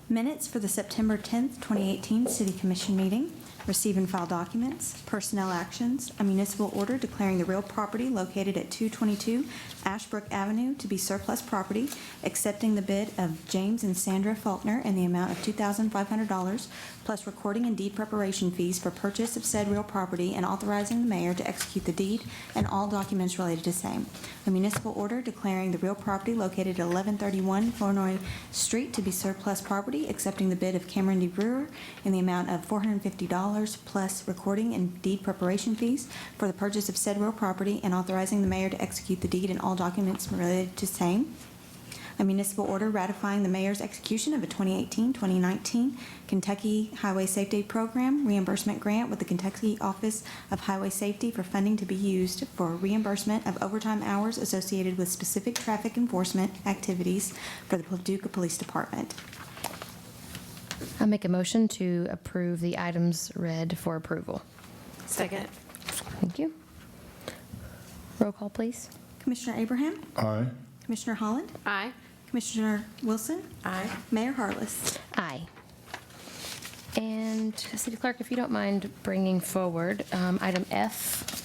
S2: Minutes for the September 10th, 2018 City Commission meeting. Receive and file documents, personnel actions, a municipal order declaring the real property located at 222 Ashbrook Avenue to be surplus property, accepting the bid of James and Sandra Faulkner in the amount of $2,500, plus recording and deed preparation fees for purchase of said real property, and authorizing the mayor to execute the deed and all documents related to same. A municipal order declaring the real property located at 1131 Flournoy Street to be surplus property, accepting the bid of Cameron D. Brewer in the amount of $450, $1,000 plus recording and deed preparation fees for the purchase of said real property and authorizing the mayor to execute the deed and all documents related to same. A municipal order ratifying the mayor's execution of a 2018-2019 Kentucky Highway Safety Program reimbursement grant with the Kentucky Office of Highway Safety for funding to be used for reimbursement of overtime hours associated with specific traffic enforcement activities for the Paducah Police Department.
S3: I make a motion to approve the items read for approval.
S6: Second.
S3: Thank you. Roll call, please.
S2: Commissioner Abraham?
S10: Aye.
S2: Commissioner Holland?
S4: Aye.
S2: Commissioner Wilson?
S6: Aye.
S2: Mayor Harless?
S3: Aye. And City Clerk, if you don't mind bringing forward item F.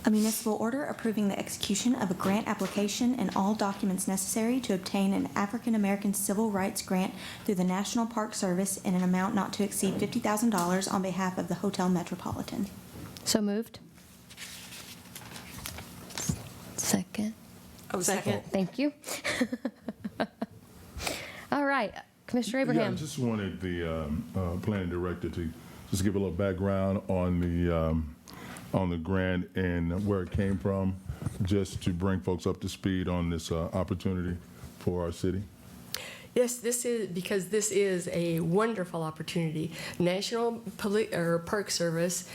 S2: A municipal order approving the execution of a grant application and all documents necessary to obtain an African American Civil Rights Grant through the National Park Service in an amount not to exceed $50,000 on behalf of the Hotel Metropolitan.
S3: So moved. Second.
S6: Oh, second.
S3: Thank you. All right, Commissioner
S10: Yeah, I
S3: Abraham.
S10: just wanted the planning director to just give a little background on the grant and where it came from, just to bring folks up to speed on this opportunity for our city.
S14: Yes, this is a wonderful opportunity. National Park Service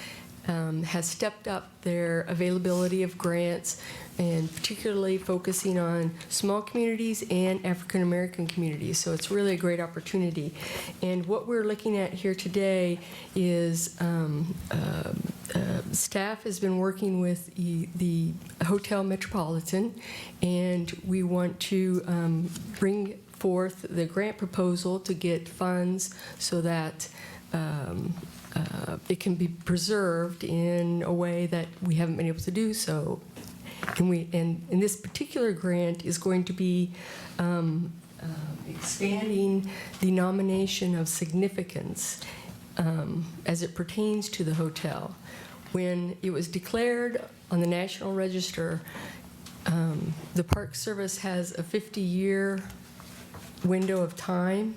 S14: has stepped up their availability of grants, and particularly focusing on small communities and African American communities. So it's really a great opportunity. And what we're looking at here today is staff has been working with the Hotel Metropolitan, and we want to bring forth the grant proposal to get funds so that it can be preserved in a way that we haven't been able to do so. And this particular grant is going to be expanding the nomination of significance as it pertains to the hotel. When it was declared on the National Register, the Park Service has a 50-year window of time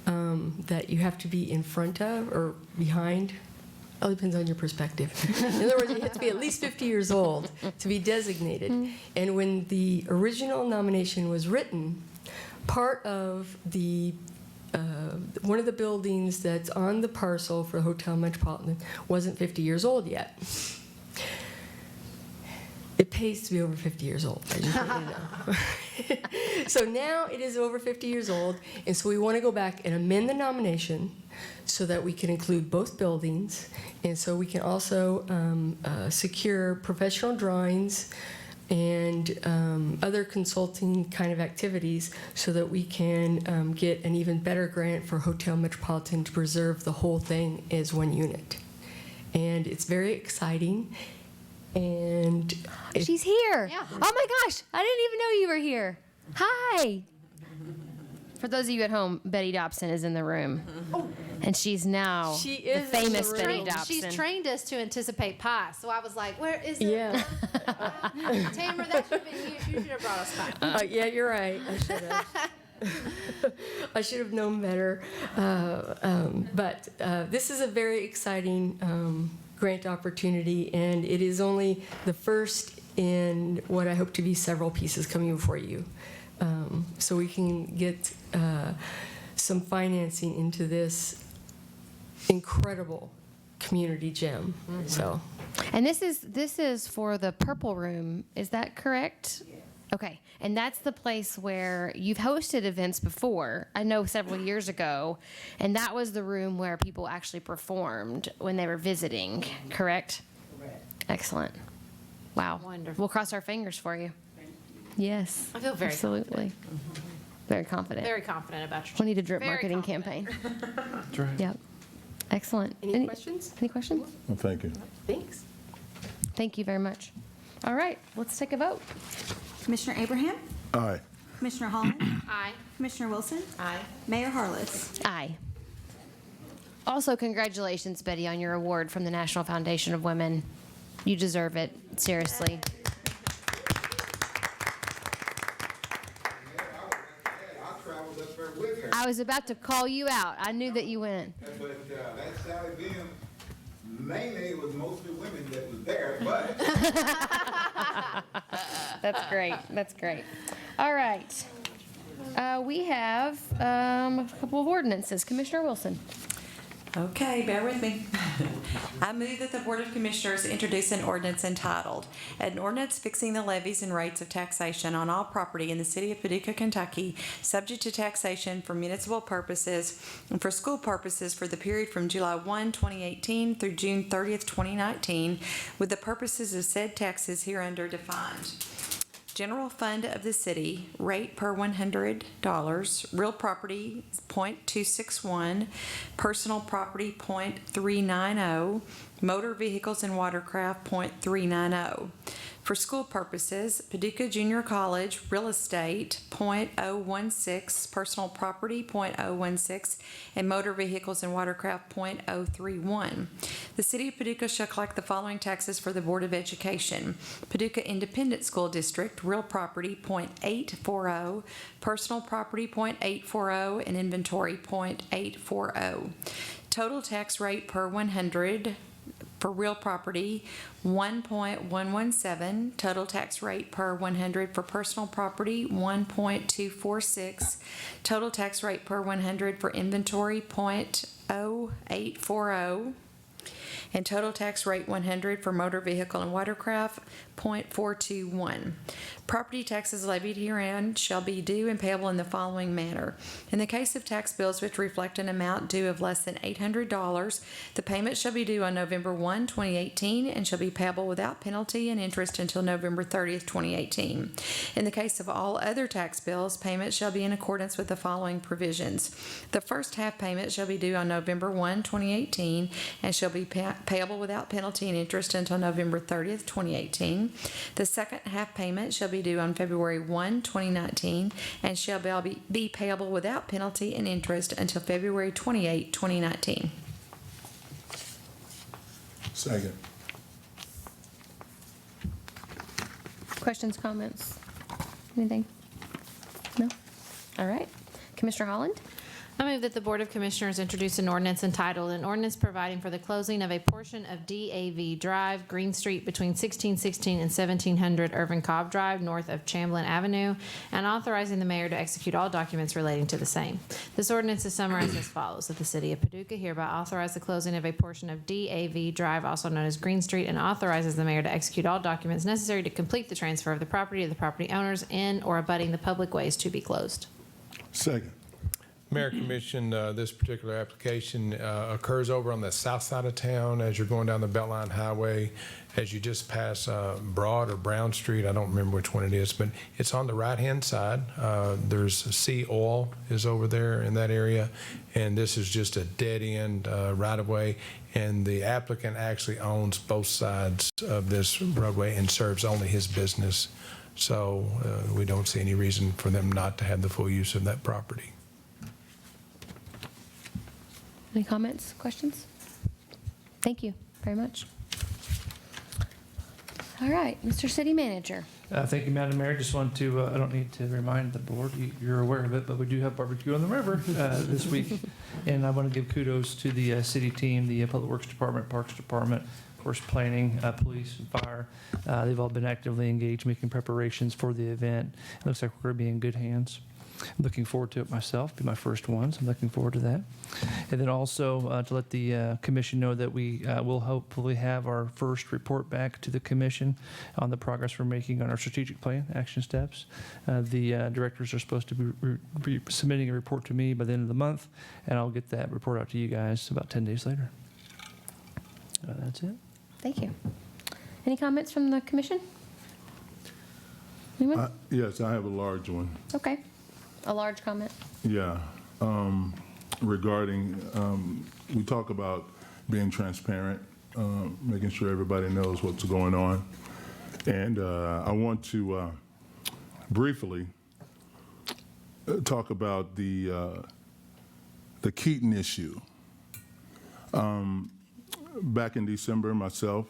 S14: that you have to be in front of or behind. It depends on your perspective. In other words, you have to be at least 50 years old to be designated. And when the original nomination was written, part of the one of the buildings that's on the parcel for Hotel Metropolitan wasn't 50 years old yet. It pays to be over 50 years old, I just want you to know. So now it is over 50 years old, and so we want to go back and amend the nomination so that we can include both buildings, and so we can also secure professional drawings and other consulting kind of activities so that we can get an even better grant for Hotel Metropolitan to preserve the whole thing as one unit. And it's very exciting. And
S3: She's here.
S4: Yeah.
S3: Oh my gosh, I didn't even know you were here. Hi. For those of you at home, Betty Dobson is in the room. And she's now
S14: She is
S3: the
S14: in the
S3: famous
S14: room.
S3: Betty Dobson.
S4: She's trained us to anticipate pie, so I was like, where is it?
S14: Yeah.
S4: Tamara, that should have been you. You should have brought us pie.
S14: Yeah, you're right. I should have. I should have known better. But this is a very exciting grant opportunity, and it is only the first in what I hope to be several pieces coming before you. So we can get some financing into this incredible community gem.
S4: Mm-hmm.
S14: So,
S3: And this is for the Purple Room. Is that correct? Yeah. Okay. And that's the place where you've hosted events before. I know several years ago, and that was the room where people actually performed when they were visiting. Correct? Correct. Excellent. Wow.
S4: Wonderful.
S3: We'll cross our fingers for you. Yes.
S4: I feel very
S3: absolutely. Very confident.
S4: Very confident about your.
S3: We need a drip
S4: Very
S3: marketing
S4: confident.
S3: campaign.
S7: That's right.
S3: Yep. Excellent.
S14: any questions?
S3: Any questions?
S10: Well, thank you.
S14: Thanks.
S3: Thank you very much. All right, let's take a vote.
S2: Commissioner Abraham?
S10: Aye.
S2: Commissioner Holland?
S4: Aye.
S2: Commissioner Wilson?
S4: Aye.
S2: Mayor Harless?
S3: Aye. Also, congratulations, Betty, on your award from the National Foundation of Women. You deserve it, seriously. I I was about to call you out. I knew that you went.
S15: But that Sally Beam, mainly it was mostly women that was there, but.
S3: That's great. That's great. All right. We have a couple of ordinances. Commissioner Wilson.
S16: Okay, bear with me. I move that the Board of Commissioners introduce an ordinance entitled, "An Ordinance Fixing the Levies and Rates of Taxation on All Property in the City of Paducah, Kentucky, subject to taxation for municipal purposes and for school purposes for the period from July 1, 2018 through June 30th, 2019, with the purposes of said taxes hereunder defined. General fund of the city, rate per $100, real property .261, personal property .390, motor vehicles and watercraft .390. For school purposes, Paducah Junior College, real estate .016, personal property .016, and motor vehicles and watercraft .031. The City of Paducah shall collect the following taxes for the Board of Education: Paducah Independent School District, real property .840, personal property .840, and inventory .840. Total tax rate per 100 for real property 1.117, total tax rate per 100 for personal property 1.246, total tax rate per 100 for inventory .0840, and total tax rate 100 for motor vehicle and watercraft .421. Property taxes levied herein shall be due and payable in the following manner. In the case of tax bills which reflect an amount due of less than $800, the payment shall be due on November 1, 2018, and shall be payable without penalty and interest until November 30th, 2018. In the case of all other tax bills, payment shall be in accordance with the following provisions. The first half payment shall be due on November 1, 2018, and shall be payable without penalty and interest until November 30th, 2018. The second half payment shall be due on February 1, 2019, and shall be payable without penalty and interest until February 28, 2019.
S10: Second.
S3: Questions, comments? Anything? No? All right. Commissioner Holland?
S4: I move that the Board of Commissioners introduce an ordinance entitled, "An Ordinance Providing for the Closing of a Portion of DAV Drive, Green Street between 1616 and 1700 Irvin Cobb Drive, north of Chamberlain Avenue, and authorizing the mayor to execute all documents relating to the same." This ordinance is summarized as follows: that the City of Paducah hereby authorize the closing of a portion of DAV Drive, also known as Green Street, and authorizes the mayor to execute all documents necessary to complete the transfer of the property to the property owners in or abutting the public ways to be closed.
S10: Second.
S17: Mayor Commission, this particular application occurs over on the south side of town as you're going down the Beltline Highway, as you just pass Broad or Brown Street. I don't remember which one it is, but it's on the right-hand side. There's Sea Oil is over there in that area, and this is just a dead-end right-of-way, and the applicant actually owns both sides of this roadway and serves only his business. So we don't see any reason for them not to have the full use of that property.
S3: Any comments, questions? Thank you very much. All right, Mr. City Manager.
S7: Thank you, Madam Mayor. Just want to, I don't need to remind the board, you're aware of it, but we do have barbecue on the river this week. And I want to give kudos to the city team, the Public Works Department, Parks Department, of course, planning, police, and fire. They've all been actively engaged making preparations for the event. It looks like we're going to be in good hands. I'm looking forward to it myself. It'll be my first one, so I'm looking forward to that. And then also to let the commission know that we will hopefully have our first report back to the commission on the progress we're making on our strategic plan, action steps. The directors are supposed to be submitting a report to me by the end of the month, and I'll get that report out to you guys about 10 days later. That's it.
S3: Thank you. Any comments from the commission? Anyone?
S10: Yes, I have a large one.
S3: Okay. A large comment?
S10: Yeah. Regarding, we talk about being transparent, making sure everybody knows what's going on. And I want to briefly talk about the Keaton issue. Back in December, myself,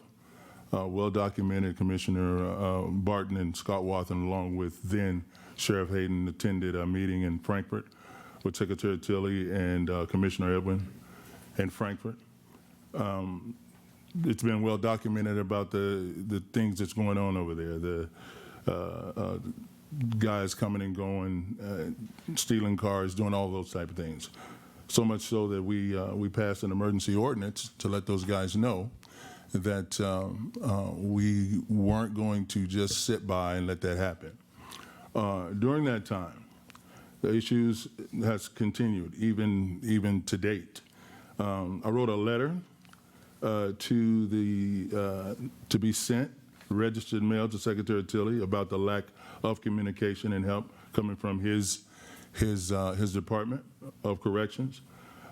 S10: well-documented Commissioner Barton and Scott Wathen, along with then Sheriff Hayden, attended a meeting in Frankfurt with Secretary Tilly and Commissioner Edwin and Frankfurt. It's been well documented about the things that's going on over there. The guys coming and going, stealing cars, doing all those type of things. So much so that we passed an emergency ordinance to let those guys know that we weren't going to just sit by and let that happen. During that time, the issues has continued, even to date. I wrote a letter to be sent, registered mail to Secretary Tilly about the lack of communication and help coming from his Department of Corrections.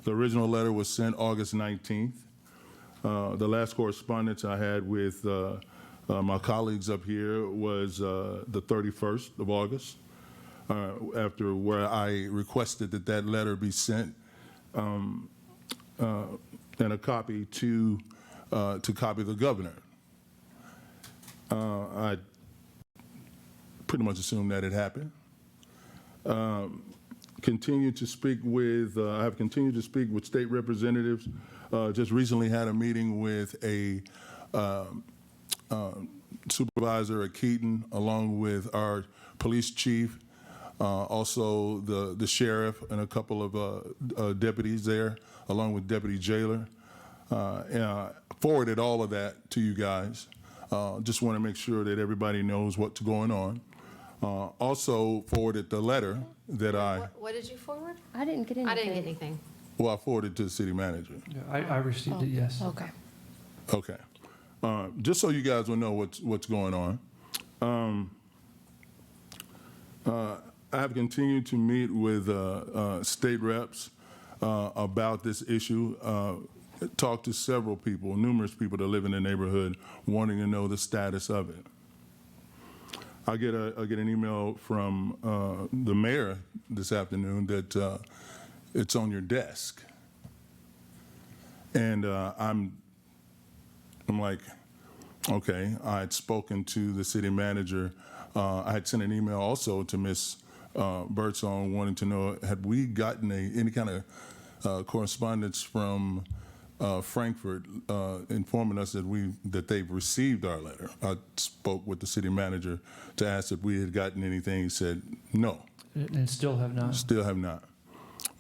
S10: The original letter was sent August 19th. The last correspondence I had with my colleagues up here was the 31st of August, after where I requested that letter be sent and a copy to copy the governor. I pretty much assumed that it happened. I have continued to speak with state representatives. Just recently had a meeting with a supervisor at Keaton, along with our police chief, also the sheriff and a couple of deputies there, along with deputy jailer. And I forwarded all of that to you guys. Just want to make sure that everybody knows what's going on. Also forwarded the letter that
S4: What did you forward?
S3: I didn't get anything.
S4: I didn't get anything.
S10: I forwarded to the city manager.
S7: Yeah, I received it, yes.
S3: Okay.
S10: Okay. Just so you guys will know what's going on. I have continued to meet with state reps about this issue. Talked to several people, numerous people that live in the neighborhood, wanting to know the status of it. I get an email from the mayor this afternoon that it's on your desk, and I'm like, okay. I had spoken to the city manager. I had sent an email also to Ms. Birdsong wanting to know, had we gotten any kind of correspondence from Frankfurt informing us that they've received our letter. I spoke with the city manager to ask if we had gotten anything. He said no.
S7: And still have not.
S10: Still have not.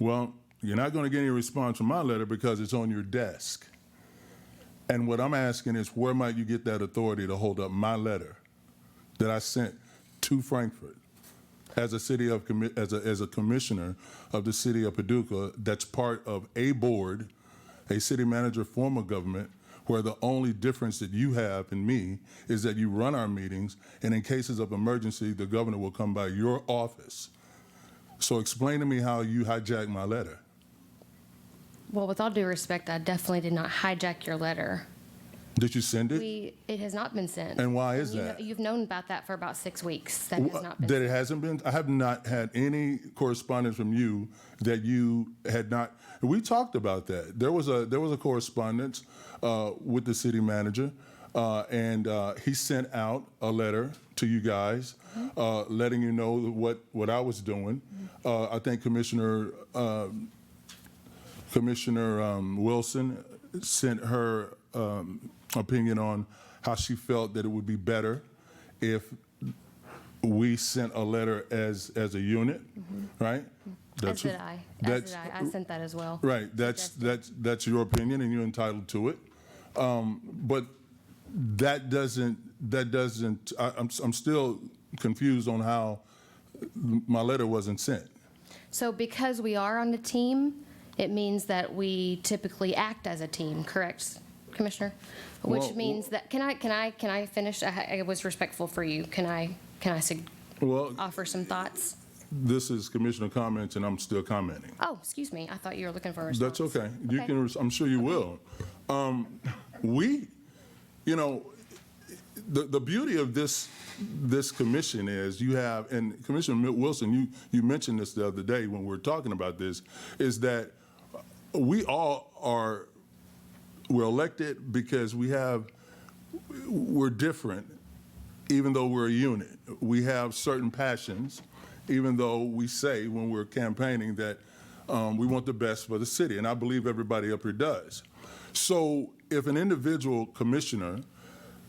S10: Well, you're not going to get any response from my letter because it's on your desk. And what I'm asking is, where might you get that authority to hold up my letter that I sent to Frankfurt as a commissioner of the City of Paducah, that's part of a board, a city manager form of government, where the only difference that you have in me is that you run our meetings, and in cases of emergency, the governor will come by your office. So explain to me how you hijacked my letter.
S3: Well, with all due respect, I definitely did not hijack your letter.
S10: Did you send it?
S3: It has not been sent.
S10: And why is that?
S3: You've known about that for about 6 weeks. That has not been
S10: That
S3: sent.
S10: it hasn't been? I have not had any correspondence from you that you had not. We talked about that. There was a correspondence with the city manager, and he sent out a letter to you guys, letting you know what I was doing. I think Commissioner Wilson sent her opinion on how she felt that it would be better if we sent a letter as a unit, right?
S3: As did I. I sent that as well.
S10: Right. That's your opinion, and you're entitled to it. But that doesn't. I'm still confused on how my letter wasn't sent.
S3: So because we are on a team, it means that we typically act as a team, correct, Commissioner? Which means that, can I finish? I was respectful for you. Can I offer some thoughts?
S10: This is commissioner comments, and I'm still commenting.
S3: Oh, excuse me. I thought you were looking for a response.
S10: That's okay. You can. I'm sure you will. The beauty of this commission is you have, and Commissioner Wilson, you mentioned this the other day when we were talking about this, is that we all we're elected because we're different, even though we're a unit. We have certain passions, even though we say when we're campaigning that We want the best for the city, and I believe everybody up here does. So if an individual commissioner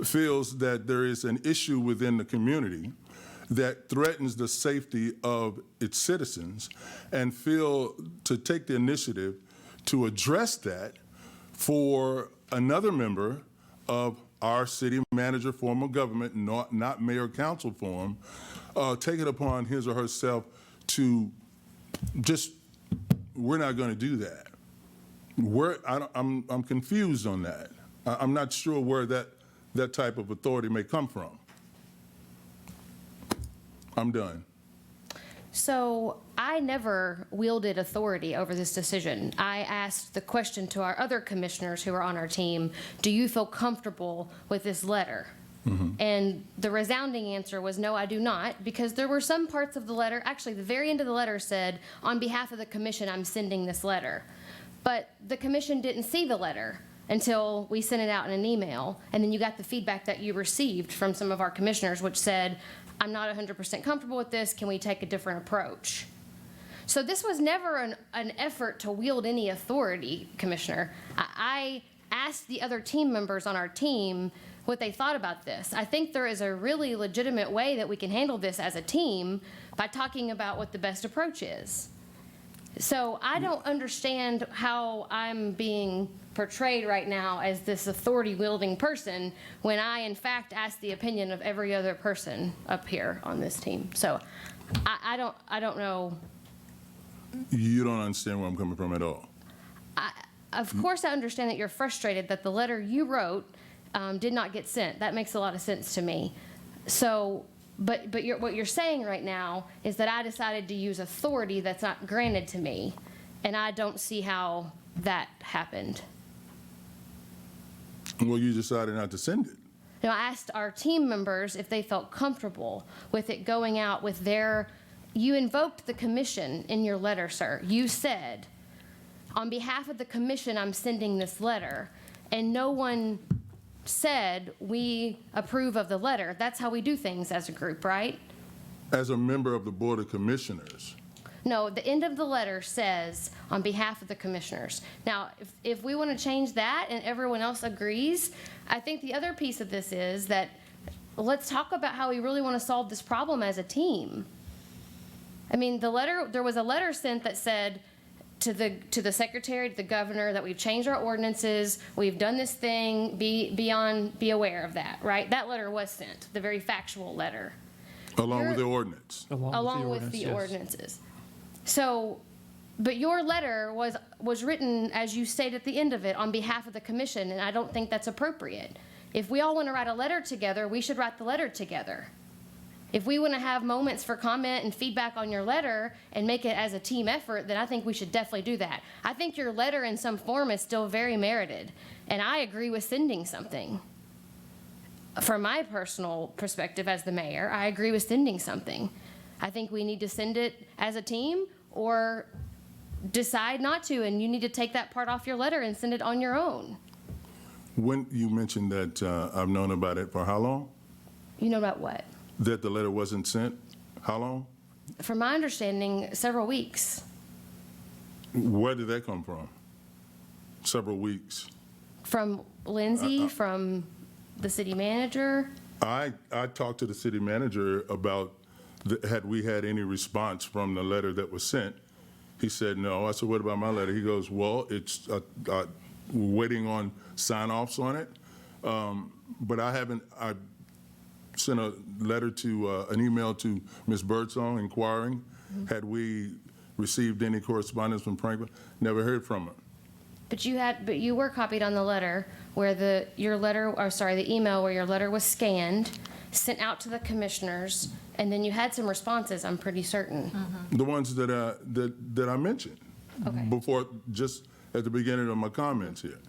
S10: feels that there is an issue within the community that threatens the safety of its citizens and feel to take the initiative to address that for another member of our city manager form of government, not mayor council form, take it upon his or herself to just, we're not going to do that. I'm confused on that. I'm not sure where that type of authority may come from. I'm done.
S3: So I never wielded authority over this decision. I asked the question to our other commissioners who are on our team, do you feel comfortable with this letter? And the resounding answer was, no, I do not, because there were some parts of the letter, actually the very end of the letter said, on behalf of the commission, I'm sending this letter. But the commission didn't see the letter until we sent it out in an email, and then you got the feedback that you received from some of our commissioners, which said, I'm not 100% comfortable with this, can we take a different approach? So this was never an effort to wield any authority, Commissioner. I asked the other team members on our team what they thought about this. I think there is a really legitimate way that we can handle this as a team by talking about what the best approach is. So I don't understand how I'm being portrayed right now as this authority-wielding person when I, in fact, asked the opinion of every other person up here on this team. So I don't know.
S10: You don't understand where I'm coming from at all.
S3: Of course, I understand that you're frustrated that the letter you wrote did not get sent. That makes a lot of sense to me. So, but what you're saying right now is that I decided to use authority that's not granted to me, and I don't see how that happened.
S10: Well, you decided not to send it.
S3: Now, I asked our team members if they felt comfortable with it going out with their, you invoked the commission in your letter, sir. You said, on behalf of the commission, I'm sending this letter, and no one said we approve of the letter. That's how we do things as a group, right?
S10: As a member of the Board of Commissioners.
S3: No, the end of the letter says, on behalf of the commissioners. Now, if we want to change that and everyone else agrees, I think the other piece of this is that let's talk about how we really want to solve this problem as a team. I mean, there was a letter sent that said to the secretary, to the governor, that we've changed our ordinances, we've done this thing, be aware of that, right? That letter was sent, the very factual letter.
S10: Along with the ordinance.
S3: Along with the ordinances. So, but your letter was written, as you state at the end of it, on behalf of the commission, and I don't think that's appropriate. If we all want to write a letter together, we should write the letter together. If we want to have moments for comment and feedback on your letter and make it as a team effort, then I think we should definitely do that. I think your letter in some form is still very merited, and I agree with sending something. From my personal perspective as the mayor, I agree with sending something. I think we need to send it as a team or decide not to, and you need to take that part off your letter and send it on your own.
S10: When you mentioned that I've known about it for how long?
S3: You know about what?
S10: That the letter wasn't sent? How long?
S3: From my understanding, several weeks.
S10: Where did that come from? Several weeks.
S3: From Lindsay, from the city manager?
S10: I talked to the city manager about had we had any response from the letter that was sent. He said no. I said, what about my letter? He goes, well, it's we're waiting on sign-offs on it. But I sent a letter to, an email to Ms. Birdsong inquiring, had we received any correspondence from Franklin? Never heard from her.
S3: But you were copied on the letter where the email where your letter was scanned, sent out to the commissioners, and then you had some responses, I'm pretty certain.
S10: The ones that I mentioned before, just at the beginning of my comments here.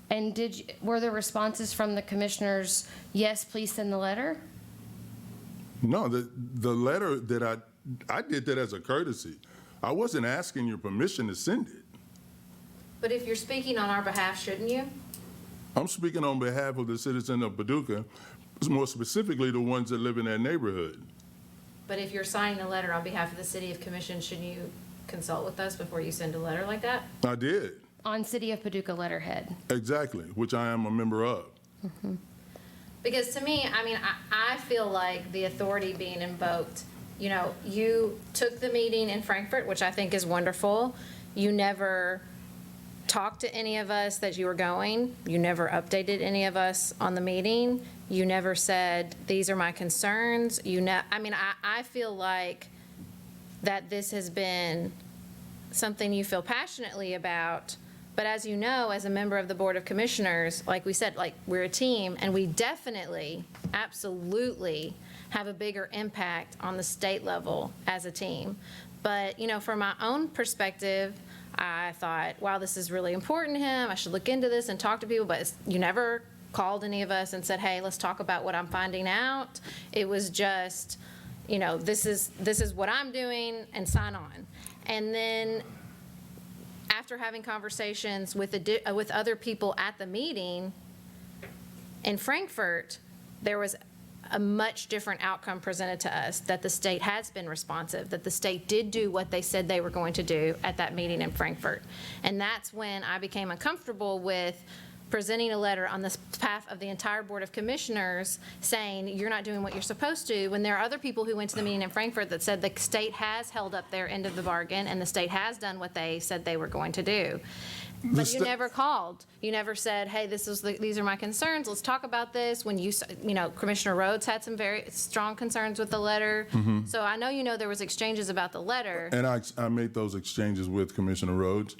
S3: And were the responses from the commissioners, yes, please send the letter?
S10: No, the letter that I did that as a courtesy. I wasn't asking your permission to send it.
S4: But if you're speaking on our behalf, shouldn't you?
S10: I'm speaking on behalf of the citizens of Paducah, more specifically the ones that live in that neighborhood.
S4: But if you're signing a letter on behalf of the City of Commission, shouldn't you consult with us before you send a letter like that?
S10: I did,
S3: On City of Paducah letterhead.
S10: exactly, which I am a member of.
S4: Because to me, I mean, I feel like the authority being invoked, you know, you took the meeting in Frankfurt, which I think is wonderful. You never talked to any of us that you were going. You never updated any of us on the meeting. You never said, these are my concerns. I mean, I feel like that this has been something you feel passionately about. But as you know, as a member of the Board of Commissioners, like we said, like, we're a team, and we definitely, absolutely have a bigger impact on the state level as a team. But, you know, from my own perspective, I thought, wow, this is really important to him. I should look into this and talk to people. But you never called any of us and said, hey, let's talk about what I'm finding out. It was just, you know, this is what I'm doing, and sign on. And then after having conversations with other people at the meeting in Frankfurt, there was a much different outcome presented to us, that the state has been responsive, that the state did do what they said they were going to do at that meeting in Frankfurt. And that's when I became uncomfortable with presenting a letter on the behalf of the entire Board of Commissioners saying you're not doing what you're supposed to, when there are other people who went to the meeting in Frankfurt that said the state has held up their end of the bargain and the state has done what they said they were going to do. But you never called. You never said, hey, these are my concerns. Let's talk about this. When you know, Commissioner Rhodes had some very strong concerns with the letter. So I know you know there was exchanges about the letter.
S10: And I made those exchanges with Commissioner Rhodes.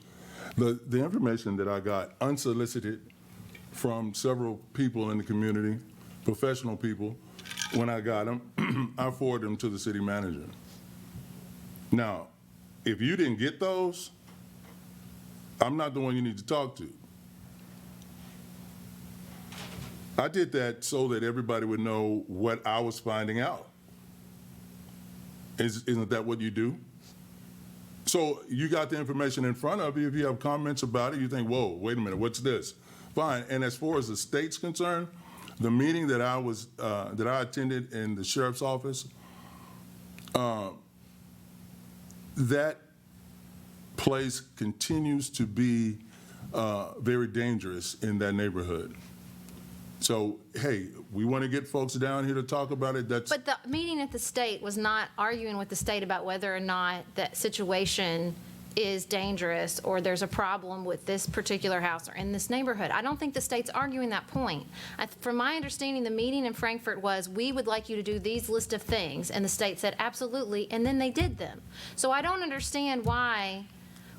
S10: The information that I got unsolicited from several people in the community, professional people, when I got them, I forwarded them to the city manager. Now, if you didn't get those, I'm not the one you need to talk to. I did that so that everybody would know what I was finding out. Isn't that what you do? So you got the information in front of you. If you have comments about it, you think, whoa, wait a minute, what's this? Fine. And as far as the state's concerned, the meeting that I attended in the sheriff's office, that place continues to be very dangerous in that neighborhood. So, hey, we want to get folks down here to talk about it.
S4: But the meeting at the state was not arguing with the state about whether or not that situation is dangerous or there's a problem with this particular house or in this neighborhood. I don't think the state's arguing that point. From my understanding, the meeting in Frankfurt was, we would like you to do these list of things, and the state said absolutely, and then they did them. So I don't understand why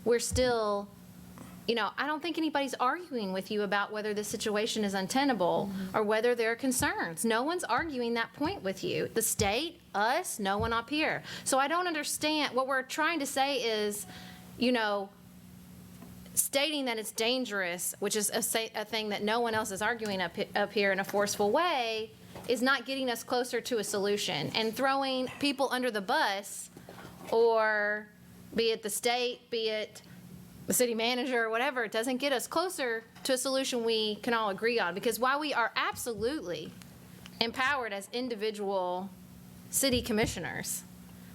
S4: we're still, you know, I don't think anybody's arguing with you about whether this situation is untenable or whether there are concerns. No one's arguing that point with you. The state, us, no one up here. So I don't understand. What we're trying to say is, you know, stating that it's dangerous, which is a thing that no one else is arguing up here in a forceful way, is not getting us closer to a solution. And throwing people under the bus, or be it the state, be it the city manager or whatever, it doesn't get us closer to a solution we can all agree on. Because while we are absolutely empowered as individual city commissioners,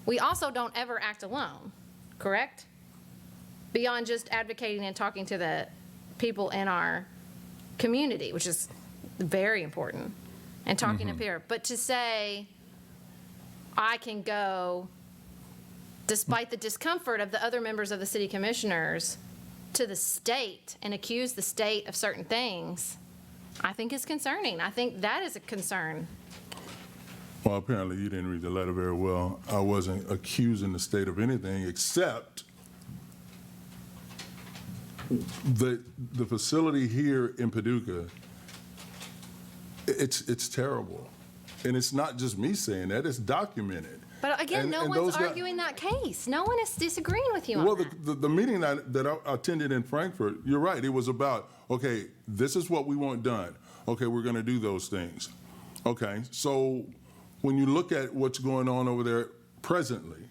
S4: we also don't ever act alone, correct? Beyond just advocating and talking to the people in our community, which is very important, and talking up here. But to say, I can go, despite the discomfort of the other members of the city commissioners, to the state and accuse the state of certain things, I think is concerning. I think that is a concern.
S10: Well, apparently you didn't read the letter very well. I wasn't accusing the state of anything except the facility here in Paducah. It's terrible. And it's not just me saying that, it's documented.
S4: But again, no one's arguing that case. No one is disagreeing with you on that.
S10: The meeting that I attended in Frankfurt, you're right, it was about, okay, this is what we want done. Okay, we're going to do those things. Okay, so when you look at what's going on over there presently,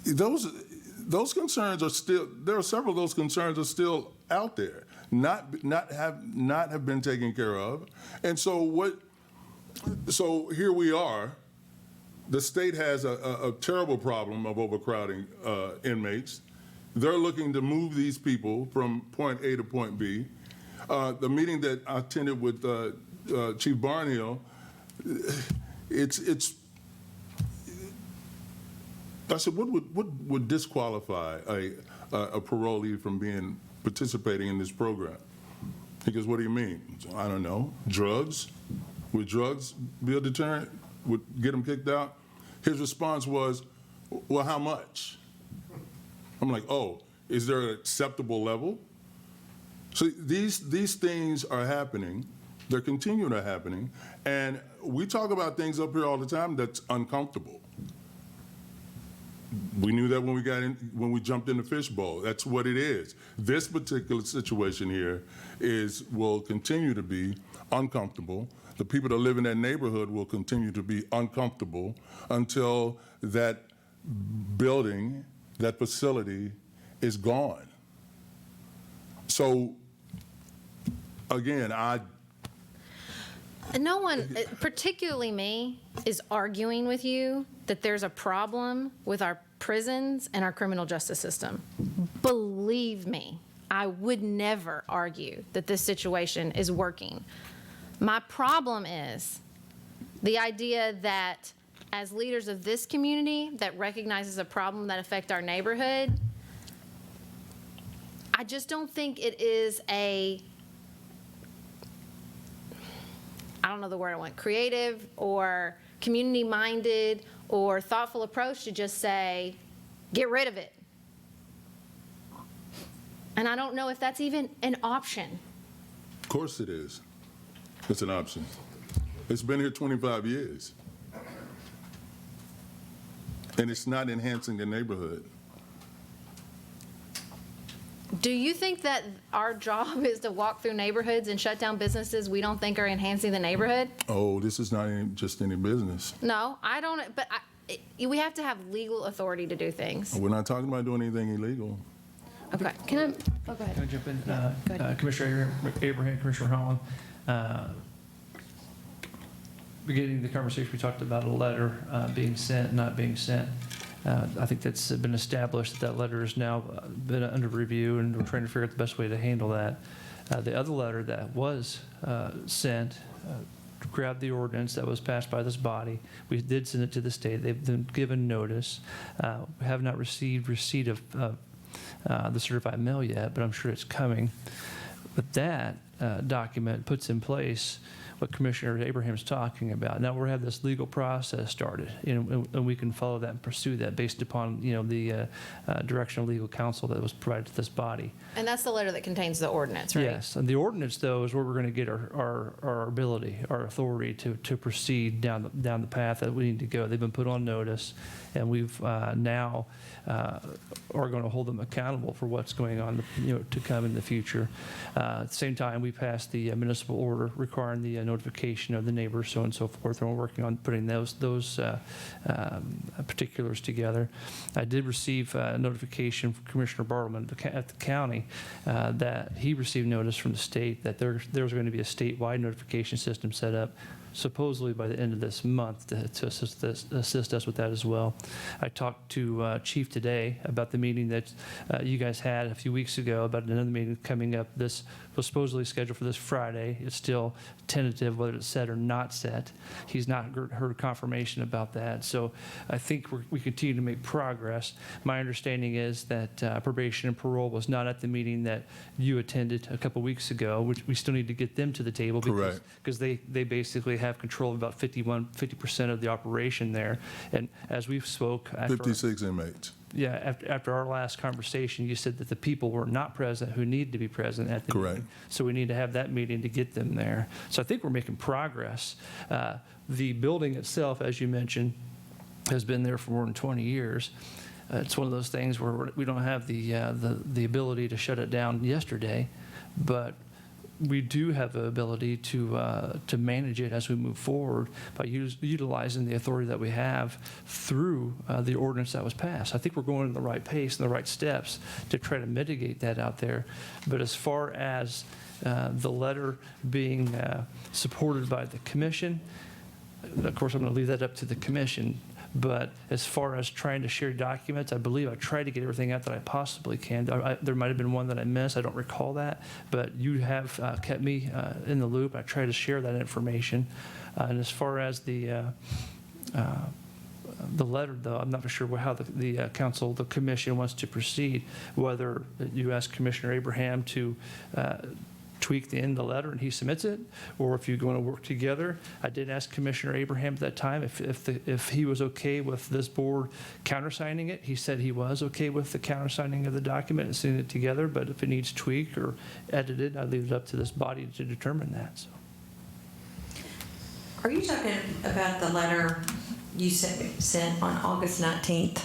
S10: those concerns are still, there are several of those concerns are still out there, not have been taken care of. And so here we are, The state has a terrible problem of overcrowding inmates. They're looking to move these people from point A to point B. The meeting that I attended with Chief Barnhill, I said, what would disqualify a parolee from participating in this program? He goes, what do you mean? So, I don't know. Drugs? Would drugs be a deterrent? Would get them kicked out? His response was, well, how much? I'm like, oh, is there an acceptable level? So these things are happening. They're continuing to happening. And we talk about things up here all the time that's uncomfortable. We knew that when we jumped in the fishbowl. That's what it is. This particular situation here will continue to be uncomfortable. The people that live in that neighborhood will continue to be uncomfortable until that building, that facility is gone. So, again,
S4: No one, particularly me, is arguing with you that there's a problem with our prisons and our criminal justice system. Believe me, I would never argue that this situation is working. My problem is the idea that as leaders of this community that recognizes a problem that affects our neighborhood, I just don't think it is I don't know the word I want, creative or community-minded or thoughtful approach to just say, get rid of it. And I don't know if that's even an option.
S10: Of course it is. It's an option. It's been here 25 years. And it's not enhancing the neighborhood.
S4: Do you think that our job is to walk through neighborhoods and shut down businesses we don't think are enhancing the neighborhood?
S10: Oh, this is not just any business.
S4: No, I don't, but we have to have legal authority to do things.
S10: We're not talking about doing anything illegal.
S4: Okay,
S3: Can I, oh, go ahead.
S7: Can I jump in?
S3: Go ahead.
S7: Commissioner Abraham, Commissioner Holland, beginning the conversation, we talked about a letter being sent, not being sent. I think that's been established that letter has now been under review, and we're trying to figure out the best way to handle that. The other letter that was sent grabbed the ordinance that was passed by this body. We did send it to the state. They've been given notice. We have not received receipt of the certified mail yet, but I'm sure it's coming. But that document puts in place what Commissioner Abraham's talking about. Now we have this legal process started, and we can follow that and pursue that based upon the direction of legal counsel that was provided to this body.
S4: And that's the letter that contains the ordinance, right?
S7: Yes, and the ordinance though is where we're going to get our ability, our authority to proceed down the path that we need to go. They've been put on notice, and we've now are going to hold them accountable for what's going on to come in the future. At the same time, we passed the municipal order requiring the notification of the neighbors, so on and so forth, and we're working on putting those particulars together. I did receive a notification from Commissioner Bartleman at the county that he received notice from the state that there was going to be a statewide notification system set up supposedly by the end of this month to assist us with that as well. I talked to Chief today about the meeting that you guys had a few weeks ago about another meeting coming up. This was supposedly scheduled for this Friday. It's still tentative whether it's set or not set. He's not heard confirmation about that. So I think we continue to make progress. My understanding is that probation and parole was not at the meeting that you attended a couple weeks ago, which we still need to get them to the table because they basically have control of about 50% of the operation there. And as we've spoke,
S10: 56 inmates.
S7: Yeah, after our last conversation, you said that the people were not present who need to be present at the meeting. So we need to have that meeting to get them there. So I think we're making progress. The building itself, as you mentioned, has been there for more than 20 years. It's one of those things where we don't have the ability to shut it down yesterday, but we do have the ability to manage it as we move forward by utilizing the authority that we have through the ordinance that was passed. I think we're going in the right pace and the right steps to try to mitigate that out there. But as far as the letter being supported by the commission, of course, I'm going to leave that up to the commission. But as far as trying to share documents, I believe I tried to get everything out that I possibly can. There might have been one that I missed. I don't recall that. But you have kept me in the loop. I try to share that information. And as far as the letter, though, I'm not for sure how the council, the commission wants to proceed, whether you ask Commissioner Abraham to tweak the end of the letter and he submits it, or if you're going to work together. I did ask Commissioner Abraham at that time if he was okay with this board countersigning it. He said he was okay with the countersigning of the document and sending it together, but if it needs tweaked or edited, I leave it up to this body to determine that. So.
S16: Are you talking about the letter you sent on August 19th,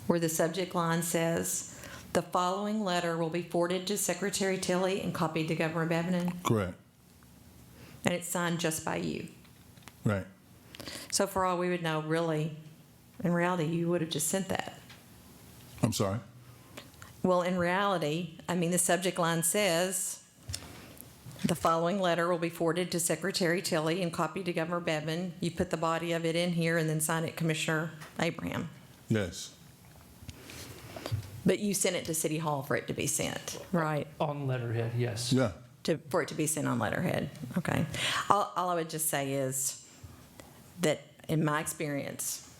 S16: where the subject line says, "The following letter will be forwarded to Secretary Tilley and copied to Governor Bevan"?
S10: Correct.
S16: And it's signed just by you.
S10: Right.
S16: So for all we would know, really, in reality, you would have just sent that.
S10: I'm sorry?
S16: Well, in reality, I mean, the subject line says, "The following letter will be forwarded to Secretary Tilley and copied to Governor Bevan." You put the body of it in here and then sign it Commissioner Abraham.
S10: Yes.
S16: But you sent it to City Hall for it to be sent, right?
S7: On letterhead, yes.
S10: Yeah.
S16: For it to be sent on letterhead, okay. All I would just say is that in my experience,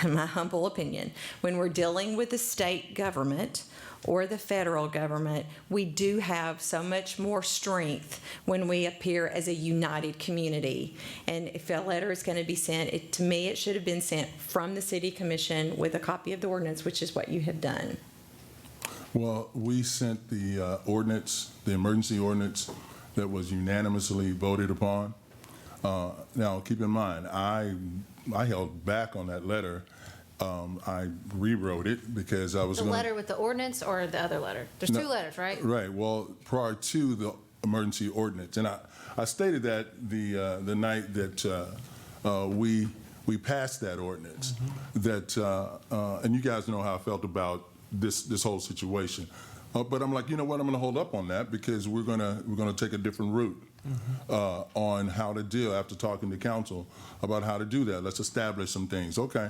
S16: in my humble opinion, when we're dealing with the state government or the federal government, we do have so much more strength when we appear as a united community. And if a letter is going to be sent, to me, it should have been sent from the City Commission with a copy of the ordinance, which is what you have done.
S10: Well, we sent the ordinance, the emergency ordinance that was unanimously voted upon. Now, keep in mind, I held back on that letter. I rewrote it because I was
S4: The
S10: going
S4: letter with the ordinance or the other letter? There's two letters, right?
S10: Right. Well, prior to the emergency ordinance, and I stated that the night that we passed that ordinance, that and you guys know how I felt about this whole situation. But I'm like, you know what? I'm going to hold up on that because we're gonna take a different route on how to deal after talking to council about how to do that. Let's establish some things. Okay.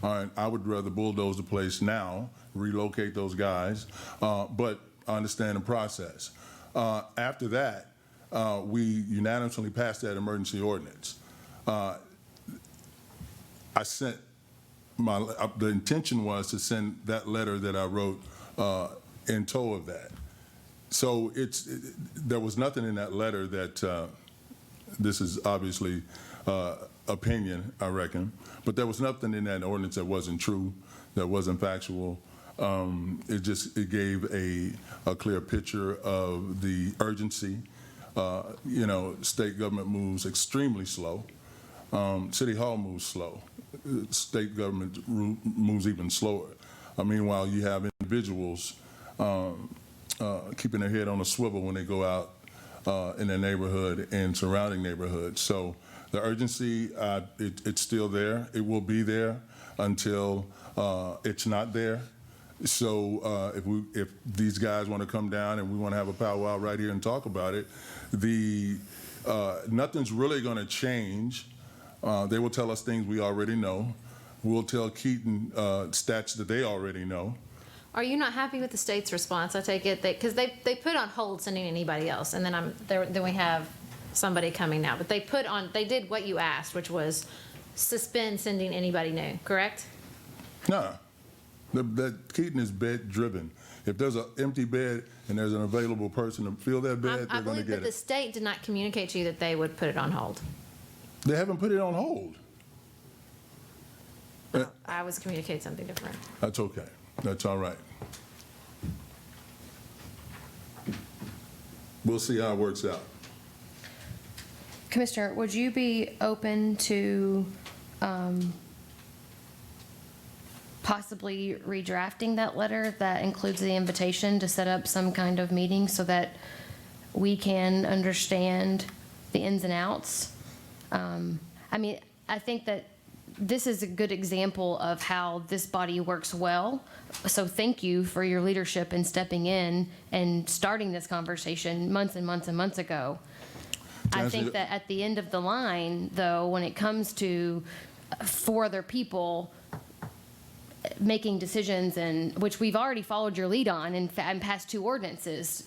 S10: All right. I would rather bulldoze the place now, relocate those guys, but I understand the process. After that, we unanimously passed that emergency ordinance. I sent the intention was to send that letter that I wrote in tow of that. So there was nothing in that letter that this is obviously opinion, I reckon, but there was nothing in that ordinance that wasn't true, that wasn't factual. It gave a clear picture of the urgency. State government moves extremely slow. City Hall moves slow. State government moves even slower. Meanwhile, you have individuals keeping their head on a swivel when they go out in their neighborhood and surrounding neighborhoods. So the urgency, it's still there. It will be there until it's not there. So if these guys want to come down and we want to have a powwow right here and talk about it, nothing's really going to change. They will tell us things we already know. We'll tell Keaton stats that they already know.
S4: Are you not happy with the state's response? I take it because they put on hold sending anybody else, and then we have somebody coming now. But they did what you asked, which was suspend sending anybody new. Correct?
S10: No, that Keaton is bed driven. If there's an empty bed and there's an available person to fill that bed,
S4: I
S10: they're going to
S4: believe
S10: get
S4: that the
S10: it.
S4: state did not communicate to you that they would put it on hold.
S10: They haven't put it on hold.
S4: I was communicating something different.
S10: That's okay. That's all right. We'll see how it works out.
S3: Commissioner, would you be open to possibly redrafting that letter that includes the invitation to set up some kind of meeting so that we can understand the ins and outs? I think that this is a good example of how this body works well. So thank you for your leadership in stepping in and starting this conversation months and months and months ago. I think that at the end of the line, though, when it comes to 4 other people making decisions, and which we've already followed your lead on in past 2 ordinances,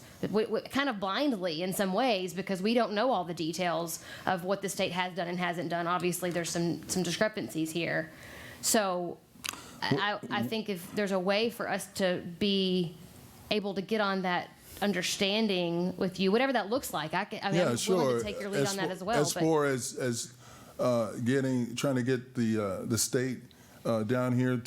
S3: kind of blindly in some ways, because we don't know all the details of what the state has done and hasn't done. Obviously, there's some discrepancies here. So I think if there's a way for us to be able to get on that understanding with you, whatever that looks like, I'm willing to take your lead on that as well.
S10: As far as trying to get the state down here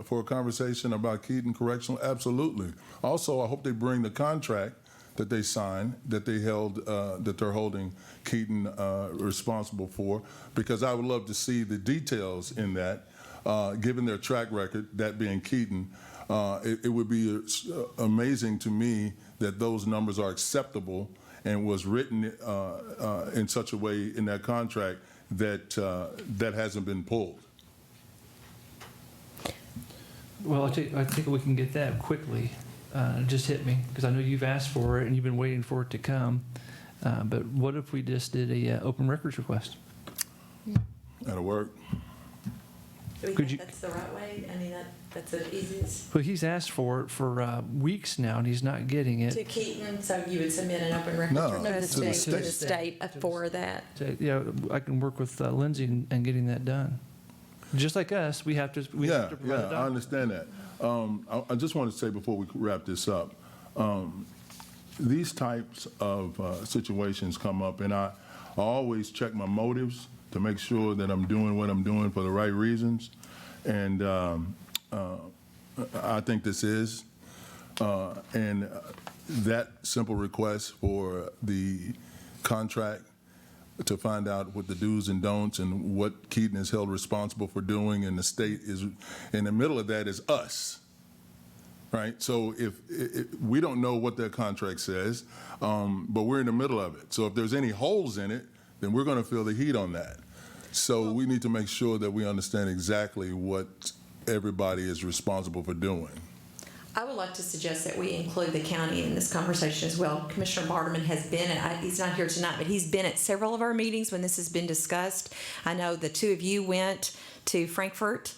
S10: for a conversation about Keaton Correctional, absolutely. Also, I hope they bring the contract that they signed, that they're holding Keaton responsible for, because I would love to see the details in that, given their track record, that being Keaton. It would be amazing to me that those numbers are acceptable and was written in such a way in that contract that that hasn't been pulled.
S7: Well, I think we can get that quickly. It just hit me, because I know you've asked for it and you've been waiting for it to come. But what if we just did a open records request?
S10: That'll work.
S16: Do we
S7: Could
S16: think
S7: you-
S16: that's the right way? I mean, that's the easiest.
S7: Well, he's asked for it for weeks now, and he's not getting it.
S16: To Keaton, so you would submit an open records
S10: No,
S16: request
S10: to the
S16: to the state for that?
S7: So, yeah, I can work with Lindsay and getting that done. Just like us, we have to provide a
S10: I
S7: document.
S10: understand that. I just want to say before we wrap this up, these types of situations come up, and I always check my motives to make sure that I'm doing what I'm doing for the right reasons. And I think this is. And that simple request for the contract to find out what the do's and don'ts and what Keaton is held responsible for doing, and the state is in the middle of that is us, right? So if we don't know what that contract says, but we're in the middle of it. So if there's any holes in it, then we're going to feel the heat on that. So we need to make sure that we understand exactly what everybody is responsible for doing.
S16: I would like to suggest that we include the county in this conversation as well. Commissioner Barterman has been, he's not here tonight, but he's been at several of our meetings when this has been discussed. I know the 2 of you went to Frankfurt.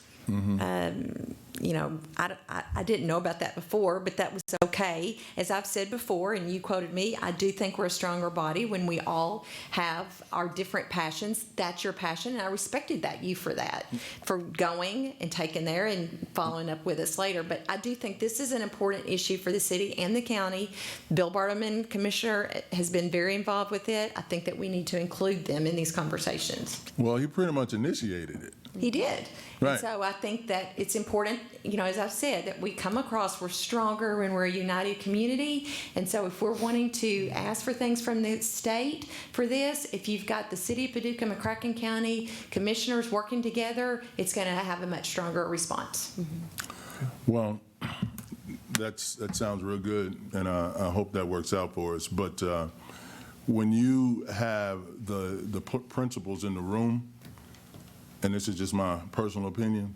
S16: You know, I didn't know about that before, but that was okay. As I've said before, and you quoted me, I do think we're a stronger body when we all have our different passions. That's your passion, and I respected you for that, for going and taking there and following up with us later. But I do think this is an important issue for the city and the county. Bill Barterman, Commissioner, has been very involved with it. I think that we need to include them in these conversations.
S10: Well, he pretty much initiated it.
S16: He did.
S10: Right.
S16: And so I think that it's important, you know, as I've said, that we come across, we're stronger when we're a united community. And so if we're wanting to ask for things from the state for this, if you've got the City of Paducah, McCracken County commissioners working together, it's going to have a much stronger response.
S10: Well, that sounds real good, and I hope that works out for us. But when you have the principals in the room, and this is just my personal opinion,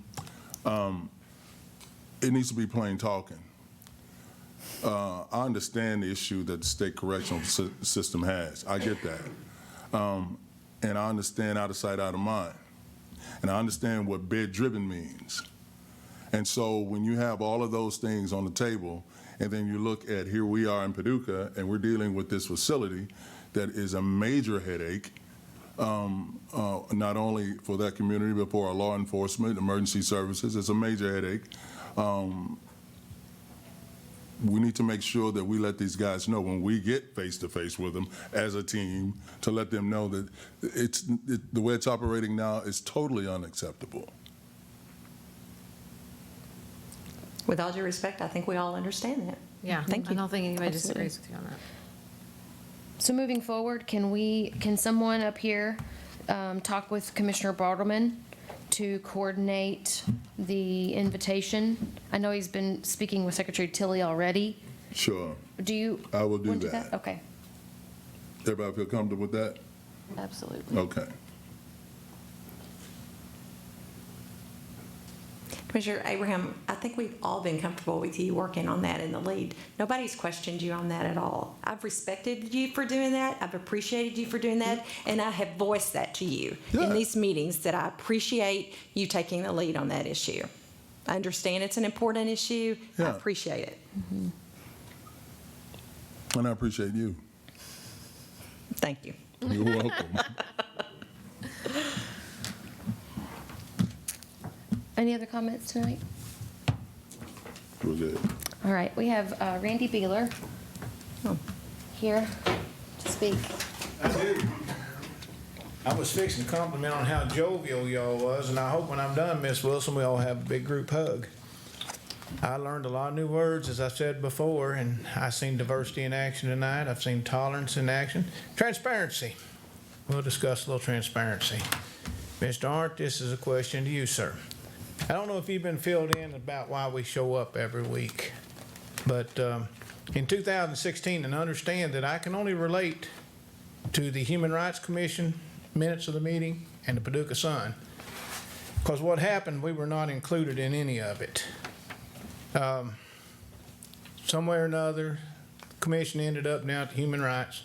S10: it needs to be plain talking. I understand the issue that the state correctional system has. I get that. And I understand out of sight, out of mind. And I understand what bed-driven means. And so when you have all of those things on the table, and then you look at here we are in Paducah, and we're dealing with this facility that is a major headache, not only for that community, but for our law enforcement, emergency services. It's a major headache. We need to make sure that we let these guys know when we get face-to-face with them as a team, to let them know that the way it's operating now is totally unacceptable.
S16: With all due respect, I think we all understand that.
S4: Yeah,
S16: Thank you.
S4: I don't think anybody
S16: Absolutely.
S4: disagrees with you on that.
S3: So moving forward, can someone up here talk with Commissioner Bartleman to coordinate the invitation? I know he's been speaking with Secretary Tilley already.
S10: Sure.
S3: Do you?
S10: I will do
S3: want to
S10: that.
S3: Okay,
S10: Everybody feel comfortable with that?
S3: absolutely.
S10: Okay.
S16: Commissioner Abraham, I think we've all been comfortable with you working on that in the lead. Nobody's questioned you on that at all. I've respected you for doing that. I've appreciated you for doing that. And I have voiced that to you in these meetings, that I appreciate you taking the lead on that issue. I understand it's an important issue. I
S10: Yeah.
S16: appreciate it.
S10: And I appreciate you.
S16: Thank you.
S10: You're welcome.
S3: Any other comments tonight?
S10: We're good.
S3: All right, we have Randy Beeler here to speak.
S18: I do. I was fixing to compliment on how jovial y'all was, and I hope when I'm done, Miss Wilson, we all have a big group hug. I learned a lot of new words, as I said before, and I seen diversity in action tonight. I've seen tolerance in action. Transparency. We'll discuss a little transparency. Mr. Arndt, this is a question to you, sir. I don't know if you've been filled in about why we show up every week, but in 2016, and understand that I can only relate to the Human Rights Commission minutes of the meeting and the Paducah Sun, because what happened, we were not included in any of it. Some way or another, the commission ended up down at Human Rights.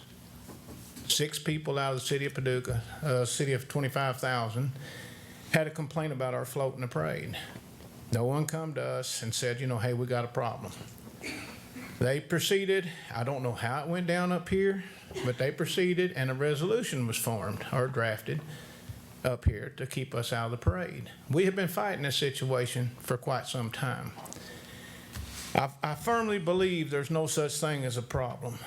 S18: 6 people out of the city of Paducah, a city of 25,000, had a complaint about our float in the parade. No one come to us and said, you know, hey, we got a problem. They proceeded, I don't know how it went down up here, but they proceeded and a resolution was formed or drafted up here to keep us out of the parade. We have been fighting this situation for quite some time. I firmly believe there's no such thing as a problem.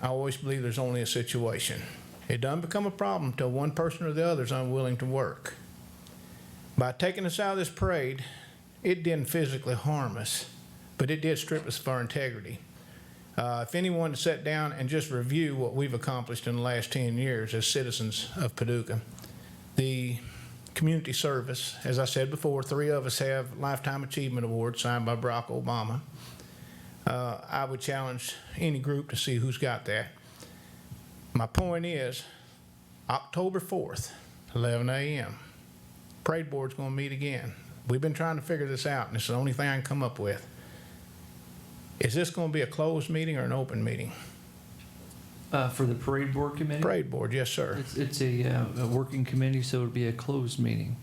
S18: I always believe there's only a situation. It doesn't become a problem until one person or the other is unwilling to work. By taking us out of this parade, it didn't physically harm us, but it did strip us of our integrity. If anyone sat down and just review what we've accomplished in the last 10 years as citizens of Paducah, the community service, as I said before, 3 of us have Lifetime Achievement Awards signed by Barack Obama. I would challenge any group to see who's got that. My point is, October 4th, 11 a.m., Parade Board's going to meet again. We've been trying to figure this out, and it's the only thing I can come up with. Is this going to be a closed meeting or an open meeting?
S7: For the Parade Board Committee?
S18: Parade Board, yes, sir.
S7: It's a working committee, so it'll be a closed meeting.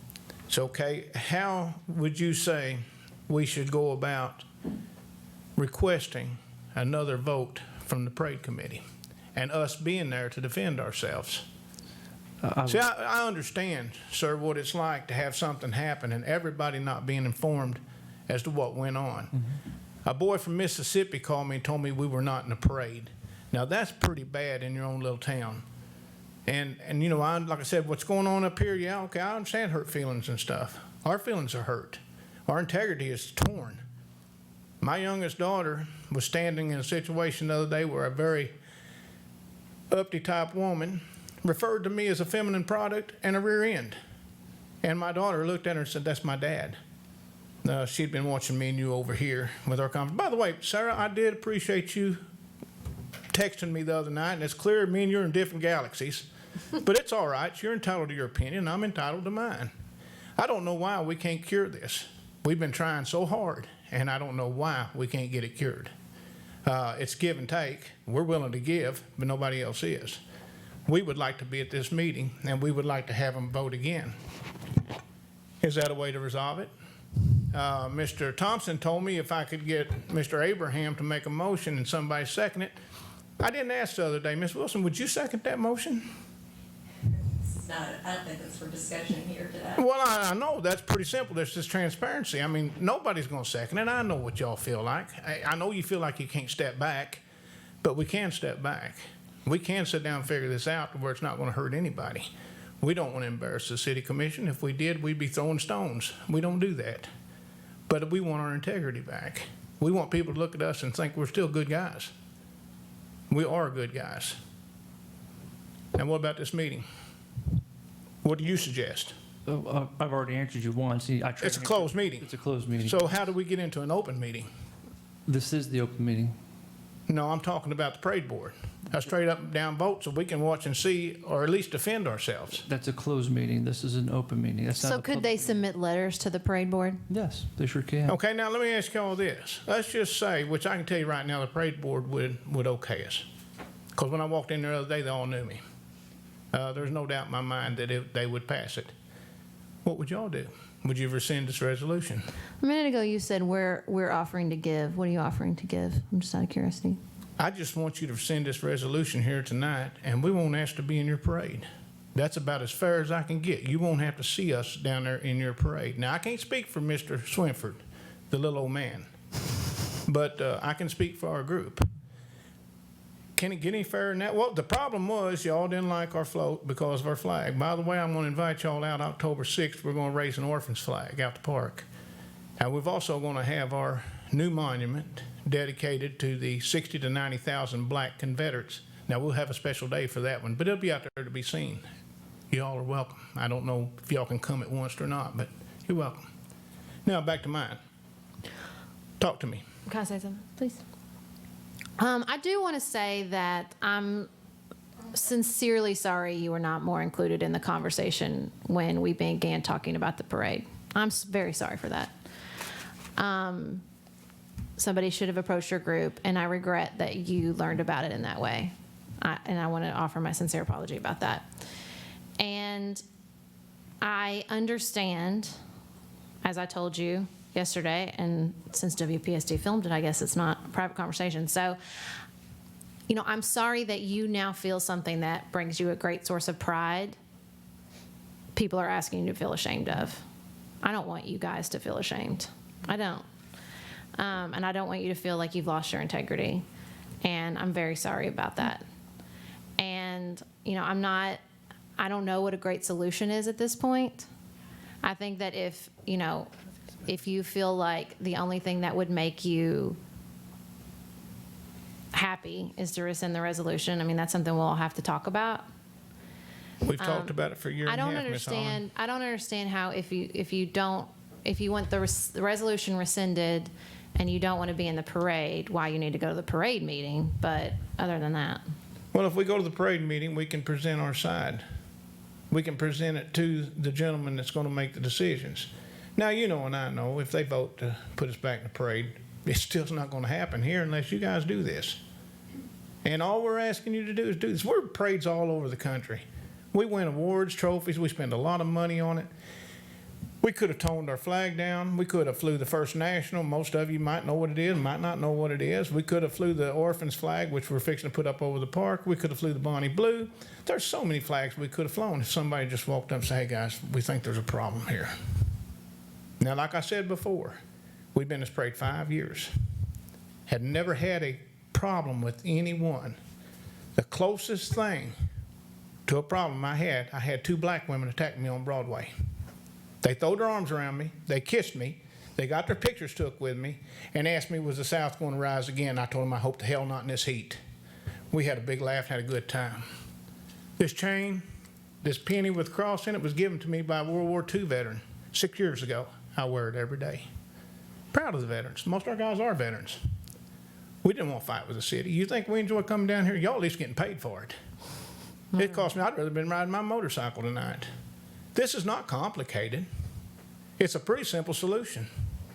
S18: It's okay. How would you say we should go about requesting another vote from the Parade Committee and us being there to defend ourselves? See, I understand, sir, what it's like to have something happen and everybody not being informed as to what went on. A boy from Mississippi called me and told me we were not in a parade. Now, that's pretty bad in your own little town. And you know, like I said, what's going on up here, yeah, okay, I understand hurt feelings and stuff. Our feelings are hurt. Our integrity is torn. My youngest daughter was standing in a situation the other day where a very uppity type woman referred to me as a feminine product and a rear end. And my daughter looked at her and said, that's my dad. She'd been watching me and you over here with our conversation. By the way, Sarah, I did appreciate you texting me the other night, and it's clear me and you're in different galaxies. But it's all right. You're entitled to your opinion. I'm entitled to mine. I don't know why we can't cure this. We've been trying so hard, and I don't know why we can't get it cured. It's give and take. We're willing to give, but nobody else is. We would like to be at this meeting, and we would like to have them vote again. Is that a way to resolve it? Mr. Thompson told me if I could get Mr. Abraham to make a motion and somebody second it. I didn't ask the other day, Ms. Wilson, would you second that motion?
S16: I don't think that's for discussion here today.
S18: Well, I know that's pretty simple. There's just transparency. I mean, nobody's going to second it. I know what y'all feel like. I know you feel like you can't step back, but we can step back. We can sit down and figure this out to where it's not going to hurt anybody. We don't want to embarrass the city commission. If we did, we'd be throwing stones. We don't do that. But we want our integrity back. We want people to look at us and think we're still good guys. We are good guys. And what about this meeting? What do you suggest?
S7: I've already answered you once.
S18: It's a closed meeting.
S7: It's a closed meeting.
S18: So how do we get into an open meeting?
S7: This is the open meeting.
S18: No, I'm talking about the parade board. A straight up and down vote so we can watch and see, or at least defend ourselves.
S7: That's a closed meeting. This is an open meeting. That's not
S4: So
S7: a
S4: could
S7: public
S4: they
S7: meeting.
S4: submit letters to the parade board?
S7: Yes, they sure can.
S18: Okay, now let me ask you all this. Let's just say, which I can tell you right now, the parade board would okay us. Because when I walked in there the other day, they all knew me. There's no doubt in my mind that they would pass it. what would y'all do? Would you rescind this resolution?
S4: A minute ago, you said we're offering to give. What are you offering to give? I'm just out of curiosity.
S18: I just want you to rescind this resolution here tonight, and we won't ask to be in your parade. That's about as fair as I can get. You won't have to see us down there in your parade. Now, I can't speak for Mr. Swinford, the little old man, but I can speak for our group. Can it get any fairer than that? Well, the problem was y'all didn't like our float because of our flag. By the way, I'm going to invite y'all out October 6th. We're going to raise an orphan's flag out the park. And we're also going to have our new monument dedicated to the 60 to 90,000 black Confederates. Now, we'll have a special day for that one, but it'll be out there to be seen. Y'all are welcome. I don't know if y'all can come at once or not, but you're welcome. Now, back to mine. Talk to me.
S4: Can I say something, please? I do want to say that I'm sincerely sorry you were not more included in the conversation when we began talking about the parade. I'm very sorry for that. Somebody should have approached your group, and I regret that you learned about it in that way. And I want to offer my sincere apology about that. And I understand, as I told you yesterday, and since WPSD filmed it, I guess it's not a private conversation. So, you know, I'm sorry that you now feel something that brings you a great source of pride. People are asking you to feel ashamed of. I don't want you guys to feel ashamed. I don't. And I don't want you to feel like you've lost your integrity. And I'm very sorry about that. And, you know, I don't know what a great solution is at this point. I think that if you feel like the only thing that would make you happy is to rescind the resolution, I mean, that's something we'll all have to talk about.
S18: We've talked about it for a year and a half, Ms. Holland.
S4: I don't understand how if you want the resolution rescinded and you don't want to be in the parade, why you need to go to the parade meeting. But other than that.
S18: Well, if we go to the parade meeting, we can present our side. We can present it to the gentleman that's going to make the decisions. Now, you know and I know if they vote to put us back in the parade, it's still not going to happen here unless you guys do this. And all we're asking you to do is do this. We're parades all over the country. We win awards, trophies. We spend a lot of money on it. We could have toned our flag down. We could have flew the First National. Most of you might know what it is, might not know what it is. We could have flew the Orphans flag, which we're fixing to put up over the park. We could have flew the Bonnie Blue. There's so many flags we could have flown if somebody just walked up and said, hey, guys, we think there's a problem here. Now, like I said before, we've been in this parade 5 years. Had never had a problem with anyone. The closest thing to a problem I had two black women attack me on Broadway. They threw their arms around me, they kissed me, they got their pictures took with me, and asked me, was the South going to rise again? I told them, I hope the hell not in this heat. We had a big laugh, had a good time. This chain, this penny with cross in it, was given to me by a World War II veteran 6 years ago. I wear it every day. Proud of the veterans. Most of our guys are veterans. We didn't want to fight with the city. You think we enjoy coming down here? Y'all at least getting paid for it. It cost me, I'd rather been riding my motorcycle tonight. This is not complicated. It's a pretty simple solution.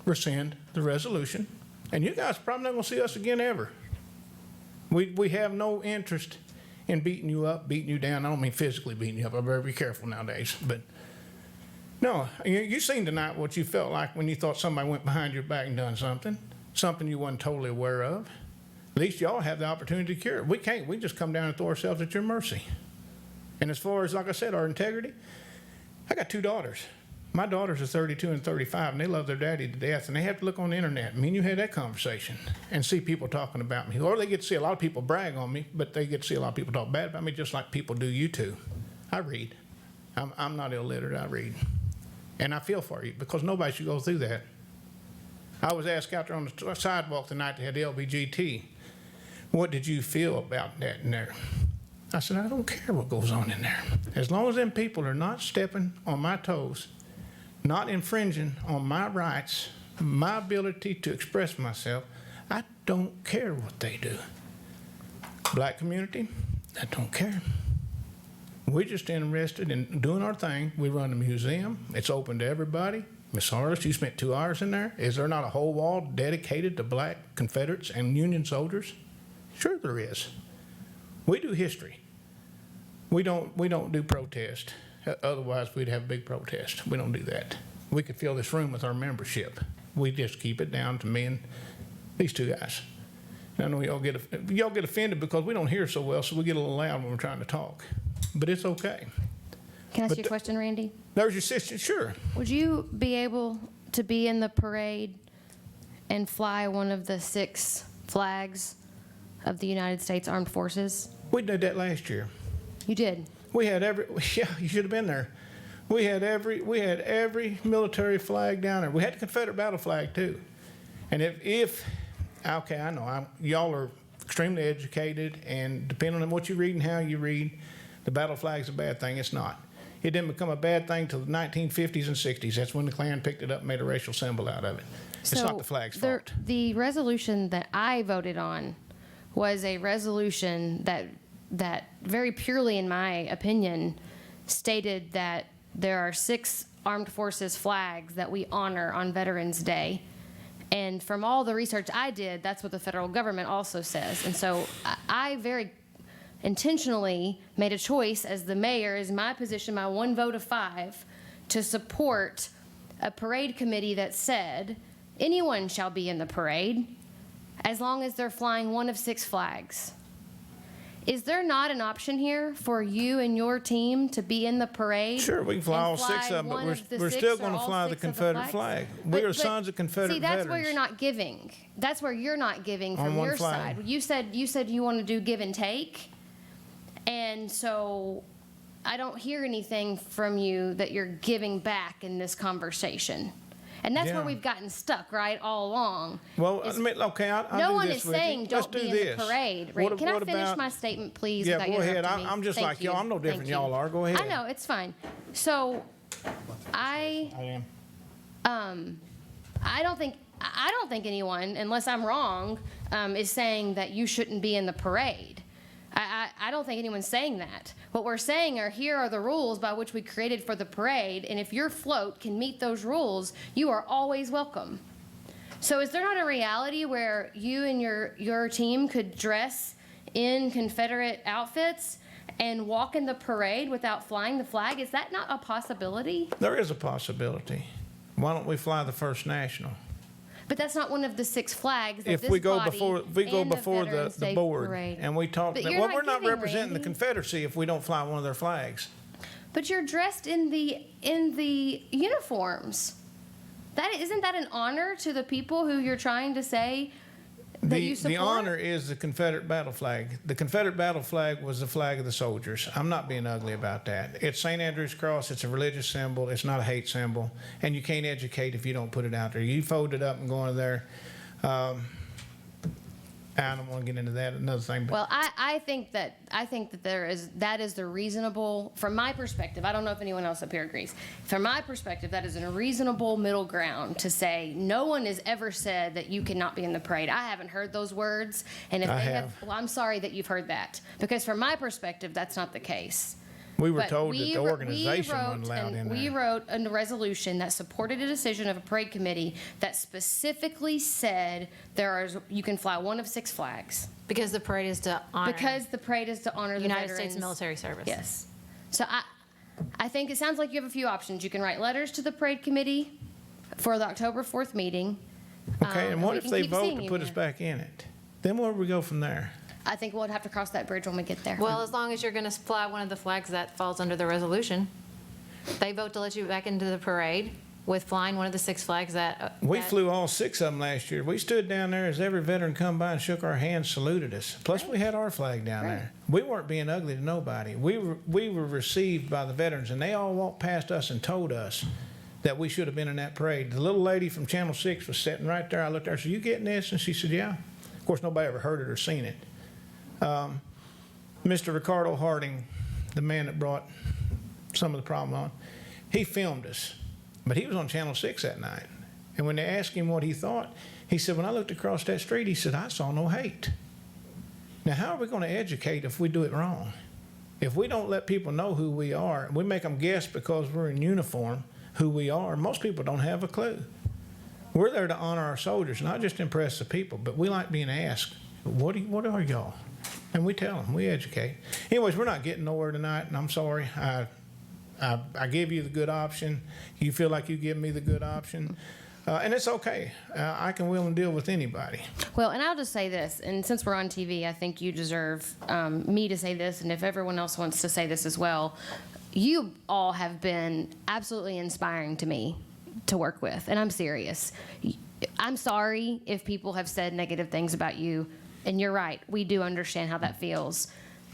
S18: Rescind the resolution, and you guys are probably not going to see us again ever. We have no interest in beating you up, beating you down. I don't mean physically beating you up. I better be careful nowadays. But no, you seen tonight what you felt like when you thought somebody went behind your back and done something you wasn't totally aware of. At least y'all have the opportunity to cure it. We can't. We just come down and throw ourselves at your mercy. And as far as, like I said, our integrity, I got two daughters. My daughters are 32 and 35, and they love their daddy to death, and they have to look on the internet. Me and you had that conversation and see people talking about me. Or they get to see a lot of people brag on me, but they get to see a lot of people talk bad about me just like people do you too. I read. I'm not illiterate, I read. And I feel for you because nobody should go through that. I was asked out there on the sidewalk the night they had the LBGT, what did you feel about that in there? I said, I don't care what goes on in there. As long as them people are not stepping on my toes, not infringing on my rights, my ability to express myself, I don't care what they do. Black community, I don't care. We're just interested in doing our thing. We run a museum. It's open to everybody. Miss Harris, you spent 2 hours in there. Is there not a whole wall dedicated to black Confederates and Union soldiers? Sure there is. We do history. We don't do protest. Otherwise, we'd have a big protest. We don't do that. We could fill this room with our membership. We just keep it down to me and these two guys. I know y'all get offended because we don't hear so well, so we get a little loud when we're trying to talk. But it's okay.
S3: Can I ask
S18: But
S3: you a question, Randy?
S18: There's your sister, sure.
S3: Would you be able to be in the parade and fly one of the 6 flags of the United States Armed Forces?
S18: We did that last year.
S3: You did?
S18: We had yeah, you should have been there. We had every military flag down there. We had the Confederate battle flag too. And okay, I know, y'all are extremely educated, and depending on what you read and how you read, the battle flag's a bad thing. It's not. It didn't become a bad thing till the 1950s and 60s. That's when the Klan picked it up and made a racial symbol out of it. It's not the flag's fault.
S3: The resolution that I voted on was a resolution that very purely, in my opinion, stated that there are 6 armed forces flags that we honor on Veterans Day. And from all the research I did, that's what the federal government also says. And so I very intentionally made a choice as the mayor, as my position, my 1 vote of 5, to support a parade committee that said anyone shall be in the parade as long as they're flying one of 6 flags. Is there not an option here for you and your team to be in the parade?
S18: Sure, we can fly all 6 of them, but we're still going to fly the Confederate flag. We are sons of Confederate veterans.
S3: See, that's where you're not giving. That's where you're not giving from your side. You said you want to do give and take, and so I don't hear anything from you that you're giving back in this conversation. And that's where we've gotten stuck, right, all along.
S18: Well, okay, I'll
S3: no
S18: do
S3: one
S18: this
S3: is
S18: with
S3: saying
S18: you.
S3: don't be in the parade. Right? Can I finish my statement, please?
S18: Yeah,
S3: without
S18: go ahead.
S3: interrupting me?
S18: I'm just
S3: Thank
S18: like
S3: you.
S18: y'all. I'm no different
S3: Thank
S18: than y'all are. Go ahead.
S3: I know, it's fine. So, I don't think anyone, unless I'm wrong, is saying that you shouldn't be in the parade. I don't think anyone's saying that. What we're saying are, here are the rules by which we created for the parade, and if your float can meet those rules, you are always welcome. So is there not a reality where you and your team could dress in Confederate outfits and walk in the parade without flying the flag? Is that not a possibility?
S18: There is a possibility. Why don't we fly the First National?
S3: But that's not one of the 6 flags that
S18: If
S3: this
S18: we go
S3: body
S18: before
S3: Veterans
S18: the
S3: Day
S18: board
S3: parade.
S18: and we talk,
S3: But
S18: well,
S3: you're
S18: we're not
S3: giving,
S18: representing the
S3: Randy.
S18: Confederacy if we don't fly one of their flags.
S3: But you're dressed in the uniforms. Isn't that an honor to the people who you're trying to say that you support?
S18: The honor is the Confederate battle flag. The Confederate battle flag was the flag of the soldiers. I'm not being ugly about that. It's St. Andrew's Cross. It's a religious symbol. It's not a hate symbol. And you can't educate if you don't put it out there. You fold it up and go in there. I don't want to get into that. Another thing. But
S3: Well, I think that that is the reasonable, from my perspective. I don't know if anyone else up here agrees. From my perspective, that is a reasonable middle ground to say no one has ever said that you cannot be in the parade. I haven't heard those words, and if
S18: I
S3: they
S18: have.
S3: well, I'm sorry that you've heard that, because from my perspective, that's not the case.
S18: we were
S3: But
S18: told that the
S3: we
S18: organization
S3: wrote,
S18: wasn't allowed in
S3: we
S18: there.
S3: wrote a resolution that supported a decision of a parade committee that specifically said you can fly one of 6 flags.
S4: Because the parade is to honor.
S3: Because the parade is to honor the
S4: United
S3: veterans.
S4: States military service.
S3: Yes. So I think it sounds like you have a few options. You can write letters to the parade committee for the October 4th meeting.
S18: Okay, and what
S3: we
S18: if
S3: can
S18: they
S3: keep
S18: vote
S3: seeing
S18: to
S3: you
S18: put us
S3: here.
S18: back in it? Then where do we go from there?
S3: I think we'll have to cross that bridge when we get there.
S4: Well, as long as you're going to fly one of the flags that falls under the resolution. They vote to let you back into the parade with flying one of the 6 flags that.
S18: We flew all 6 of them last year. We stood down there as every veteran come by and shook our hands, saluted us. Plus, we had our flag down there. We weren't being ugly to nobody. We were received by the veterans, and they all walked past us and told us that we should have been in that parade. The little lady from Channel 6 was sitting right there. I looked at her, I said, "You getting this?" And she said, "Yeah." Of course, nobody ever heard it or seen it. Mr. Ricardo Harding, the man that brought some of the problem on, he filmed us. But he was on Channel 6 that night. And when they asked him what he thought, he said, "When I looked across that street," he said, "I saw no hate." Now, how are we going to educate if we do it wrong? If we don't let people know who we are, we make them guess because we're in uniform who we are, most people don't have a clue. We're there to honor our soldiers, not just impress the people, but we like being asked, what are y'all? And we tell them, we educate. Anyways, we're not getting nowhere tonight, and I'm sorry. I gave you the good option. You feel like you give me the good option. And it's okay. I can will and deal with anybody.
S3: Well, and I'll just say this, and since we're on TV, I think you deserve me to say this, and if everyone else wants to say this as well, you all have been absolutely inspiring to me to work with, and I'm serious. I'm sorry if people have said negative things about you, and you're right, we do understand how that feels.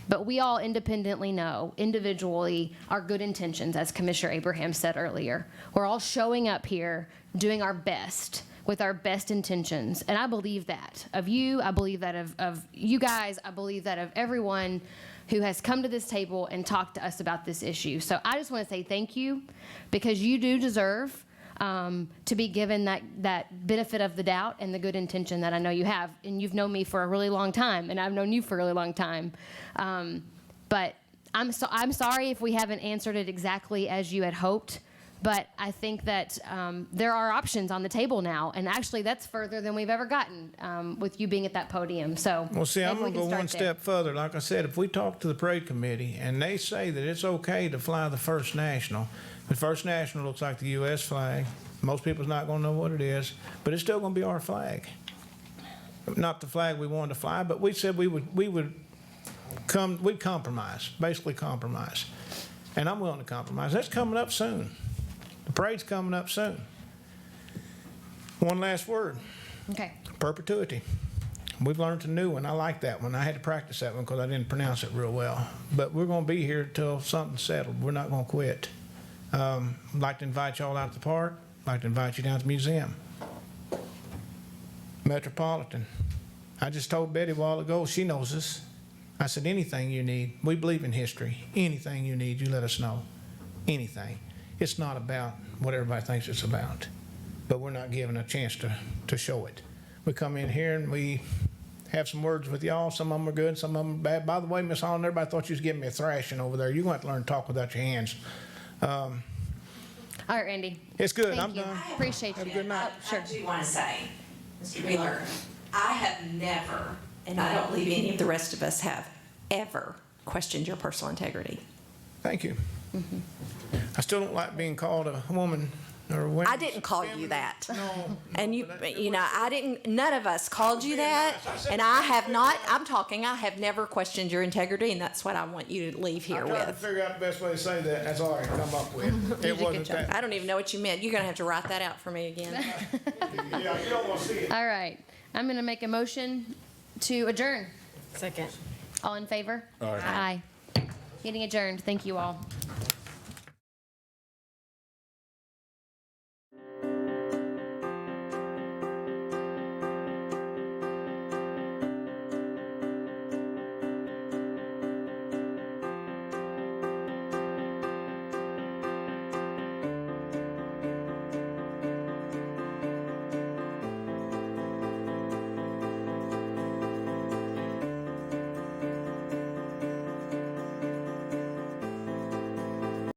S3: But we all independently know, individually, our good intentions, as Commissioner Abraham said earlier. We're all showing up here, doing our best, with our best intentions. And I believe that of you, I believe that of you guys, I believe that of everyone who has come to this table and talked to us about this issue. So I just want to say thank you, because you do deserve to be given that benefit of the doubt and the good intention that I know you have. And you've known me for a really long time, and I've known you for a really long time. But I'm sorry if we haven't answered it exactly as you had hoped. But I think that there are options on the table now, and actually that's further than we've ever gotten with you being at that podium. So
S18: Well, see, I'm
S3: maybe
S18: going to
S3: we can
S18: go one
S3: start there.
S18: step further. Like I said, if we talk to the parade committee and they say that it's okay to fly the First National looks like the U.S. flag. Most people's not going to know what it is, but it's still going to be our flag. Not the flag we wanted to fly, but we said we'd compromise, basically compromise. And I'm willing to compromise. That's coming up soon. The parade's coming up soon. One last word.
S3: Okay.
S18: Perpetuity. We've learned a new one. I like that one. I had to practice that one because I didn't pronounce it real well. But we're going to be here till something's settled. We're not going to quit. I'd like to invite y'all out to the park. I'd like to invite you down to the museum. Metropolitan. I just told Betty a while ago, she knows us. I said, anything you need. We believe in history. Anything you need, you let us know. Anything. It's not about what everybody thinks it's about. But we're not given a chance to show it. We come in here and we have some words with y'all. Some of them are good, some of them are bad. By the way, Miss Holland, everybody thought you was giving me a thrashing over there. You're going to have to learn to talk without your hands.
S3: All right, Randy.
S18: It's good.
S3: Thank
S18: I'm
S3: you.
S18: done.
S3: Appreciate you.
S18: Have a good night.
S3: Sure.
S16: I do want to say, Mr. Wheeler, I have never, and I don't believe any of the rest of us have, ever questioned your personal integrity.
S18: Thank you. I still don't like being called a woman or a woman.
S16: I didn't call you that. No. And you know, I didn't, none of us called you that. And I have not, I have never questioned your integrity, and that's what I want you to leave here
S18: I'm trying to
S16: with.
S18: figure out the best way to say that, and that's all I can come up with. It wasn't that.
S16: I don't even know what you meant. You're going to have to write that out for me again.
S18: Yeah, you don't want to see it.
S3: All right. I'm going to make a motion to adjourn.
S4: Second.
S3: All in favor?
S10: Aye.
S3: Aye. Meeting adjourned. Thank you all.